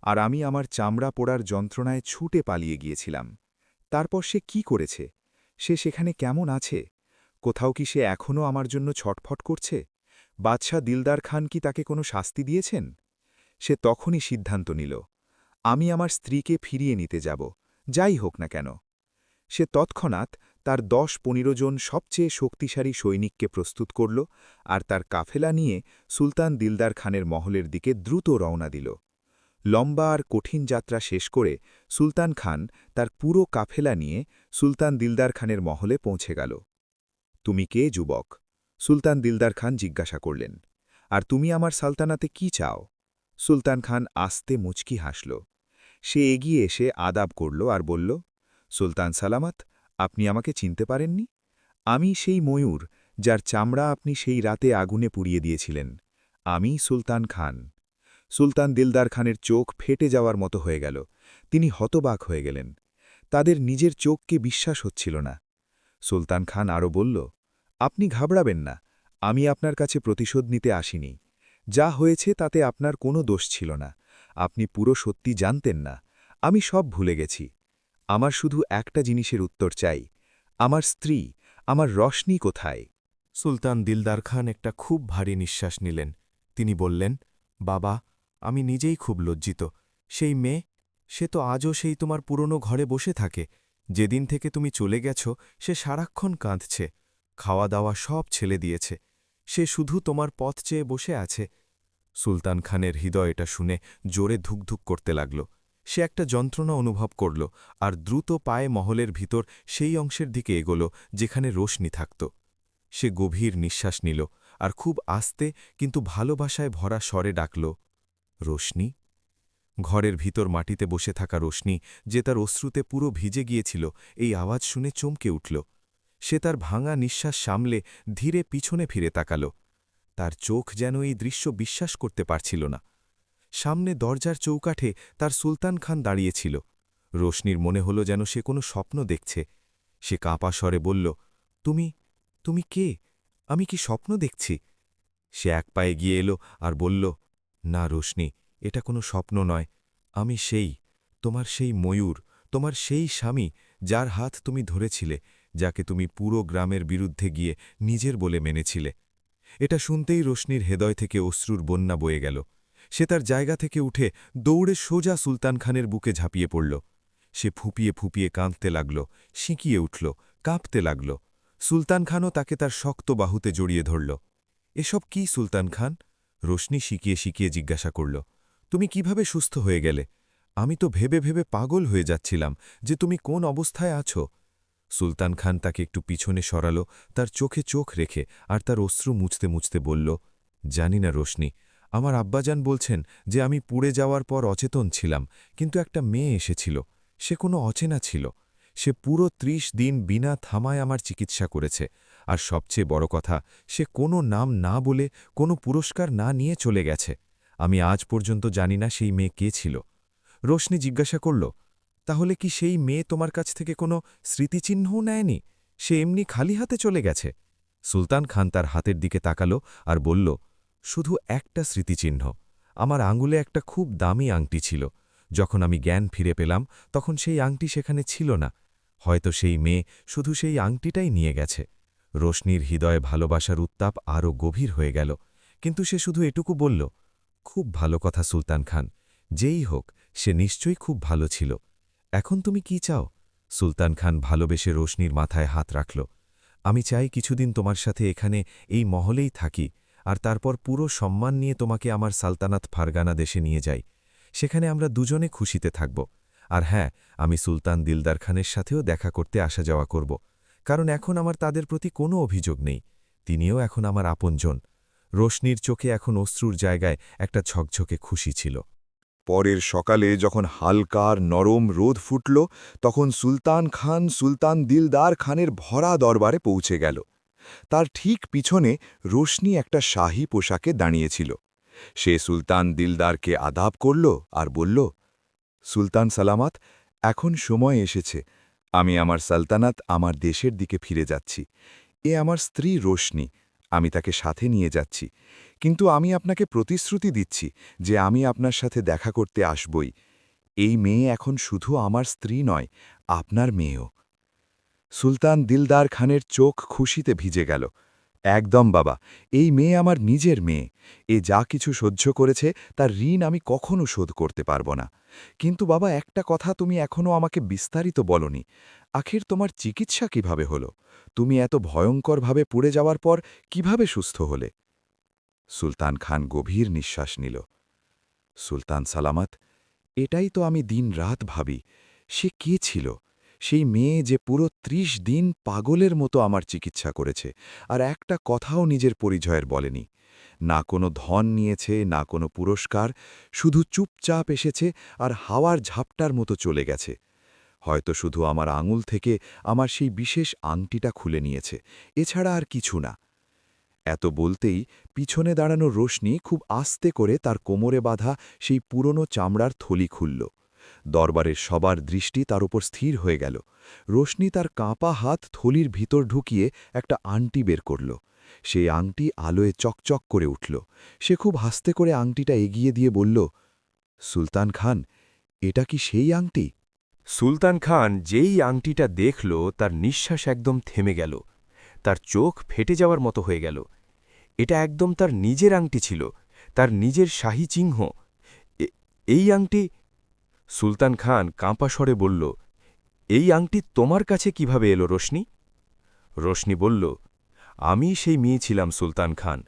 আর আমি আমার চামড়া পোড়ার যন্ত্রণায় ছুটে পালিয়ে গিয়েছিলাম। তারপর সে কি করেছে? সে সেখানে কেমন আছে? কোথাও কি সে এখনও আমার জন্য ছটফট করছে? বাদশাহ দিলদার খান কি তাকে কোনো শাস্তি দিয়েছেন? সে তখনই সিদ্ধান্ত নিল, আমি আমার স্ত্রীকে ফিরিয়ে নিতে যাব, যাই হোক না কেন। সে তৎক্ষণাৎ তার ১০-১৫ জন সবচেয়ে শক্তিশালী সৈনিককে প্রস্তুত করল আর তার কাফেলা নিয়ে সুলতান দিলদার খানের মহলের দিকে দ্রুত রওনা দিল। লম্বা আর কঠিন যাত্রা শেষ করে সুলতান খান তার পুরো কাফেলা নিয়ে সুলতান দিলদার খানের মহলে পৌঁছে গেল। তুমি কে, যুবক? সুলতান দিলদার খান জিজ্ঞাসা করলেন। আর তুমি আমার সালতানাতে কি চাও? সুলতান খান আস্তে মুচকি হাসল। সে এগিয়ে এসে আদাব করল আর বলল, সুলতান সালামত, আপনি আমাকে চিনতে পারেননি? আমি সেই ময়ূর যার চামড়া আপনি সেই রাতে আগুনে পুড়িয়ে দিয়েছিলেন। আমি সুলতান খান। সুলতান দিলদার খানের চোখ ফেটে যাওয়ার মতো হয়ে গেল। তিনি হতবাক হয়ে গেলেন। তাদের নিজের চোখকে বিশ্বাস হচ্ছিল না। সুলতান খান আরও বলল, আপনি ঘাবড়াবেন না, আমি আপনার কাছে প্রতিশোধ নিতে আসিনি। যা হয়েছে তাতে আপনার কোনো দোষ ছিল না। আপনি পুরো সত্যি জানতেন না। আমি সব ভুলে গেছি। আমার শুধু একটা জিনিসের উত্তর চাই। আমার স্ত্রী, আমার রশনি কোথায়? সুলতান দিলদার খান একটা খুব ভারী নিঃশ্বাস নিলেন। তিনি বললেন, বাবা, আমি নিজেই খুব লজ্জিত। সেই মেয়ে, সে তো আজও সেই তোমার পুরনো ঘরে বসে থাকে। যেদিন থেকে তুমি চলে গেছ সে সারাক্ষণ কাঁদছে, খাওয়া দাওয়া সব ছেলে দিয়েছে। সে শুধু তোমার পথ চেয়ে বসে আছে। সুলতান খানের হৃদয় এটা শুনে জোরে ধুকধুক করতে লাগল। সে একটা যন্ত্রণা অনুভব করল আর দ্রুত পায়ে মহলের ভিতর সেই অংশের দিকে এগোল যেখানে রোশনি থাকত। সে গভীর নিঃশ্বাস নিল আর খুব আস্তে কিন্তু ভালোবাসায় ভরা স্বরে ডাকল, রোশনি। ঘরের ভিতর মাটিতে বসে থাকা রোশনি, যে তার অশ্রুতে পুরো ভিজে গিয়েছিল, এই আওয়াজ শুনে চমকে উঠল। সে তার ভাঙা নিঃশ্বাস সামলে ধীরে পিছনে ফিরে তাকাল। তার চোখ যেন এই দৃশ্য বিশ্বাস করতে পারছিল না। সামনে দরজার চৌকাঠে তার সুলতান খান দাঁড়িয়েছিল। রোশনির মনে হল যেন সে কোনো স্বপ্ন দেখছে। সে কাঁপা স্বরে বলল, তুমি তুমি কে? আমি কি স্বপ্ন দেখছি? সে এক পায়ে গিয়ে এলো আর বলল, না রোশনি, এটা কোনো স্বপ্ন নয়। আমি তোমার সেই ময়ূর, তোমার সেই স্বামী, যার হাত তুমি ধরেছিলে, যাকে তুমি পুরো গ্রামের বিরুদ্ধে গিয়ে নিজের বলে মেনেছিলে। এটা শুনতেই রোশনির হৃদয় থেকে অশ্রুর বন্যা বয়ে গেল। সে তার জায়গা থেকে উঠে দৌড়ে সোজা সুলতান খানের বুকে ঝাঁপিয়ে পড়ল। সে ফুঁপিয়ে ফুঁপিয়ে কাঁদতে লাগল, সিঁকিয়ে উঠল, কাঁপতে লাগল। সুলতান খানও তাকে তার শক্ত বাহুতে জড়িয়ে ধরল। এসব কি সুলতান খান? রোশনি সিকিয়ে সিকিয়ে জিজ্ঞাসা করল। তুমি কিভাবে সুস্থ হয়ে গেলে? আমি তো ভেবে ভেবে পাগল হয়ে যাচ্ছিলাম যে তুমি কোন অবস্থায় আছো। সুলতান খান তাকে একটু পিছনে সরালো, তার চোখে চোখ রেখে, আর তার অশ্রু মুছতে মুছতে বলল, জানি না রোশনি, আমার আব্বাজান বলছেন যে আমি পুড়ে যাওয়ার পর অচেতন ছিলাম, কিন্তু একটা মেয়ে এসেছিল। সে কোনো অচেনা ছিল। সে পুরো ৩০ দিন বিনা থামায় আমার চিকিৎসা করেছে, আর সবচেয়ে বড় কথা, সে কোনো নাম না বলে, কোনো পুরস্কার না নিয়ে চলে গেছে। আমি আজ পর্যন্ত জানি না সেই মেয়ে কে ছিল। রোশনি জিজ্ঞাসা করল, তাহলে কি সেই মেয়ে তোমার কাছ থেকে কোনো স্মৃতিচিহ্নও নেয়নি? সে এমনি খালি হাতে চলে গেছে? সুলতান খান তার হাতের দিকে তাকালো আর বলল, শুধু একটা স্মৃতিচিহ্ন। আমার আঙুলে একটা খুব দামি আংটি ছিল। যখন আমি জ্ঞান ফিরে পেলাম, তখন সেই আংটি সেখানে ছিল না। হয়তো সেই মেয়ে শুধু সেই আংটিটাই নিয়ে গেছে। রোশনির হৃদয়ে ভালোবাসার উত্তাপ আরও গভীর হয়ে গেল, কিন্তু সে শুধু এটুকু বলল, খুব ভালো কথা সুলতান খান, যেই হোক সে নিশ্চয়ই খুব ভালো ছিল। এখন তুমি কি চাও? সুলতান খান ভালোবেসে রোশনির মাথায় হাত রাখল। আমি চাই কিছুদিন তোমার সাথে এখানে এই মহলেই থাকি, আর তারপর পুরো সম্মান নিয়ে তোমাকে আমার সালতানাত ফারগানা দেশে নিয়ে যাই। সেখানে আমরা দুজনে খুশিতে থাকব। আর হ্যাঁ, আমি সুলতান দিলদার খানের সাথেও দেখা করতে আসা যাওয়া করব, কারণ এখন আমার তাদের প্রতি কোনো অভিযোগ নেই। তিনিও এখন আমার আপনজন। রোশনির চোখে এখন অশ্রুর জায়গায় একটা ঝকঝকে খুশি ছিল। পরের সকালে যখন হালকার নরম রোদ ফুটল, তখন সুলতান খান সুলতান দিলদার খানের ভরা দরবারে পৌঁছে গেল। তার ঠিক পিছনে রোশনি একটা শাহী পোশাকে দাঁড়িয়েছিল। সে সুলতান দিলদারকে আদাব করল আর বলল, সুলতান সালামাত, এখন সময় এসেছে। আমি আমার সালতানাত আমার দেশের দিকে ফিরে যাচ্ছি। এ আমার স্ত্রী রোশনি, আমি তাকে সাথে নিয়ে যাচ্ছি। কিন্তু আমি আপনাকে প্রতিশ্রুতি দিচ্ছি যে আমি আপনার সাথে দেখা করতে আসবই। এই মেয়ে এখন শুধু আমার স্ত্রী নয়, আপনার মেয়েও। সুলতান দিলদার খানের চোখ খুশিতে ভিজে গেল। একদম বাবা, এই মেয়ে আমার নিজের মেয়ে। এ যা কিছু সহ্য করেছে তার ঋণ আমি কখনো শোধ করতে পারব না। কিন্তু বাবা, একটা কথা তুমি এখনও আমাকে বিস্তারিত বলনি। আখির তোমার চিকিৎসা কিভাবে হলো? তুমি এত ভয়ঙ্করভাবে পুড়ে যাওয়ার পর কিভাবে সুস্থ হলে? সুলতান খান গভীর নিঃশ্বাস নিল। সুলতান সালামত, এটাই তো আমি দিন-রাত ভাবি। সে কে ছিল? সেই মেয়ে যে পুরো ৩০ দিন পাগলের মতো আমার চিকিৎসা করেছে, আর একটা কথাও নিজের পরিচয়ের বলেনি। না কোনো ধন নিয়েছে, না কোনো পুরস্কার, শুধু চুপচাপ এসেছে আর হাওয়ার ঝাপটার মতো চলে গেছে। হয়তো শুধু আমার আঙুল থেকে আমার সেই বিশেষ আংটিটা খুলে নিয়েছে, এছাড়া আর কিছু না। এত বলতেই পিছনে দাঁড়ানো রোশনি খুব আস্তে করে তার কোমরে বাঁধা সেই পুরনো চামড়ার থলি খুলল। দরবারের সবার দৃষ্টি তার উপর স্থির হয়ে গেল। রোশনি তার কাঁপা হাত থলির ভিতর ঢুকিয়ে একটা আংটি বের করল। সেই আংটি আলোয় চকচক করে উঠল। সে খুব হাসতে করে আংটিটা এগিয়ে দিয়ে বলল, সুলতান খান, এটা কি সেই আংটি? সুলতান খান যেই আংটিটা দেখল, তার নিঃশ্বাস একদম থেমে গেল। তার চোখ ফেটে যাওয়ার মতো হয়ে গেল। এটা একদম তার নিজের আংটি ছিল, তার নিজের শাহী চিহ্ন। এই আংটি... সুলতান খান কাঁপা স্বরে বলল, এই আংটি তোমার কাছে কিভাবে এলো রোশনি? রোশনি বলল, আমি সেই মেয়ে ছিলাম সুলতান খান।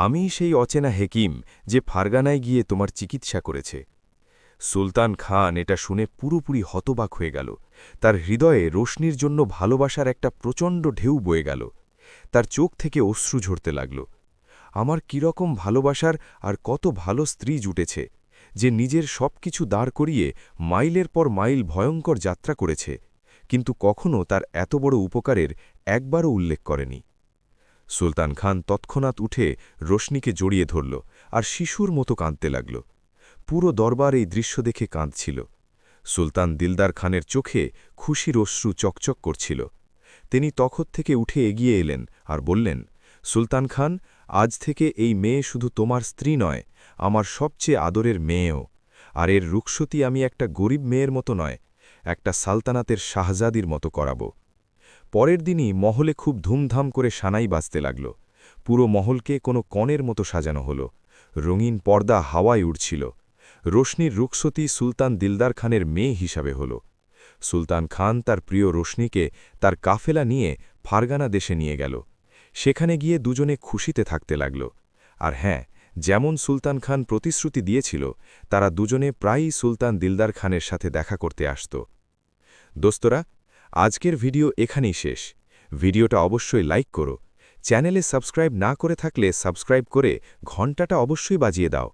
আমি সেই অচেনা হেকিম যে ফারগানায় গিয়ে তোমার চিকিৎসা করেছে। সুলতান খান এটা শুনে পুরোপুরি হতবাক হয়ে গেল। তার হৃদয়ে রোশনির জন্য ভালোবাসার একটা প্রচণ্ড ঢেউ বয়ে গেল। তার চোখ থেকে অশ্রু ঝরতে লাগল। আমার কীরকম ভালোবাসার আর কত ভালো স্ত্রী জুটেছে, যে নিজের সব কিছু দাঁড় করিয়ে মাইলের পর মাইল ভয়ঙ্কর যাত্রা করেছে, কিন্তু কখনও তার এত বড় উপকারের একবারও উল্লেখ করেনি। সুলতান খান তৎক্ষণাৎ উঠে রোশনীকে জড়িয়ে ধরল আর শিশুর মতো কাঁদতে লাগল। পুরো দরবার এই দৃশ্য দেখে কাঁদছিল। সুলতান দিলদার খানের চোখে খুশির অশ্রু চকচক করছিল। তিনি তখন থেকে উঠে এগিয়ে এলেন আর বললেন, সুলতান খান, আজ থেকে এই মেয়ে শুধু তোমার স্ত্রী নয়, আমার সবচেয়ে আদরের মেয়েও। আর এর রুখসতী আমি একটা গরিব মেয়ের মতো নয়, একটা সালতানাতের শাহজাদির মতো করাব। পরের দিনই মহলে খুব ধুমধাম করে সানাই বাজতে লাগল। পুরো মহলকে কোনো কনের মতো সাজানো হল। রঙিন পর্দা হাওয়ায় উড়ছিল। রোশনীর রুখসতী সুলতান দিলদার খানের মেয়ে হিসাবে হল। সুলতান খান তার প্রিয় রোশনীকে তার কাফেলা নিয়ে ফারগানা দেশে নিয়ে গেল। সেখানে গিয়ে দুজনে খুশিতে থাকতে লাগল। আর হ্যাঁ, যেমন সুলতান খান প্রতিশ্রুতি দিয়েছিল, তারা দুজনে প্রায়ই সুলতান দিলদার খানের সাথে দেখা করতে আসত। দোস্তরা, আজকের ভিডিও এখানেই শেষ। ভিডিওটা অবশ্যই লাইক করো। চ্যানেলে সাবস্ক্রাইব না করে থাকলে সাবস্ক্রাইব করে ঘণ্টাটা অবশ্যই বাজিয়ে দাও।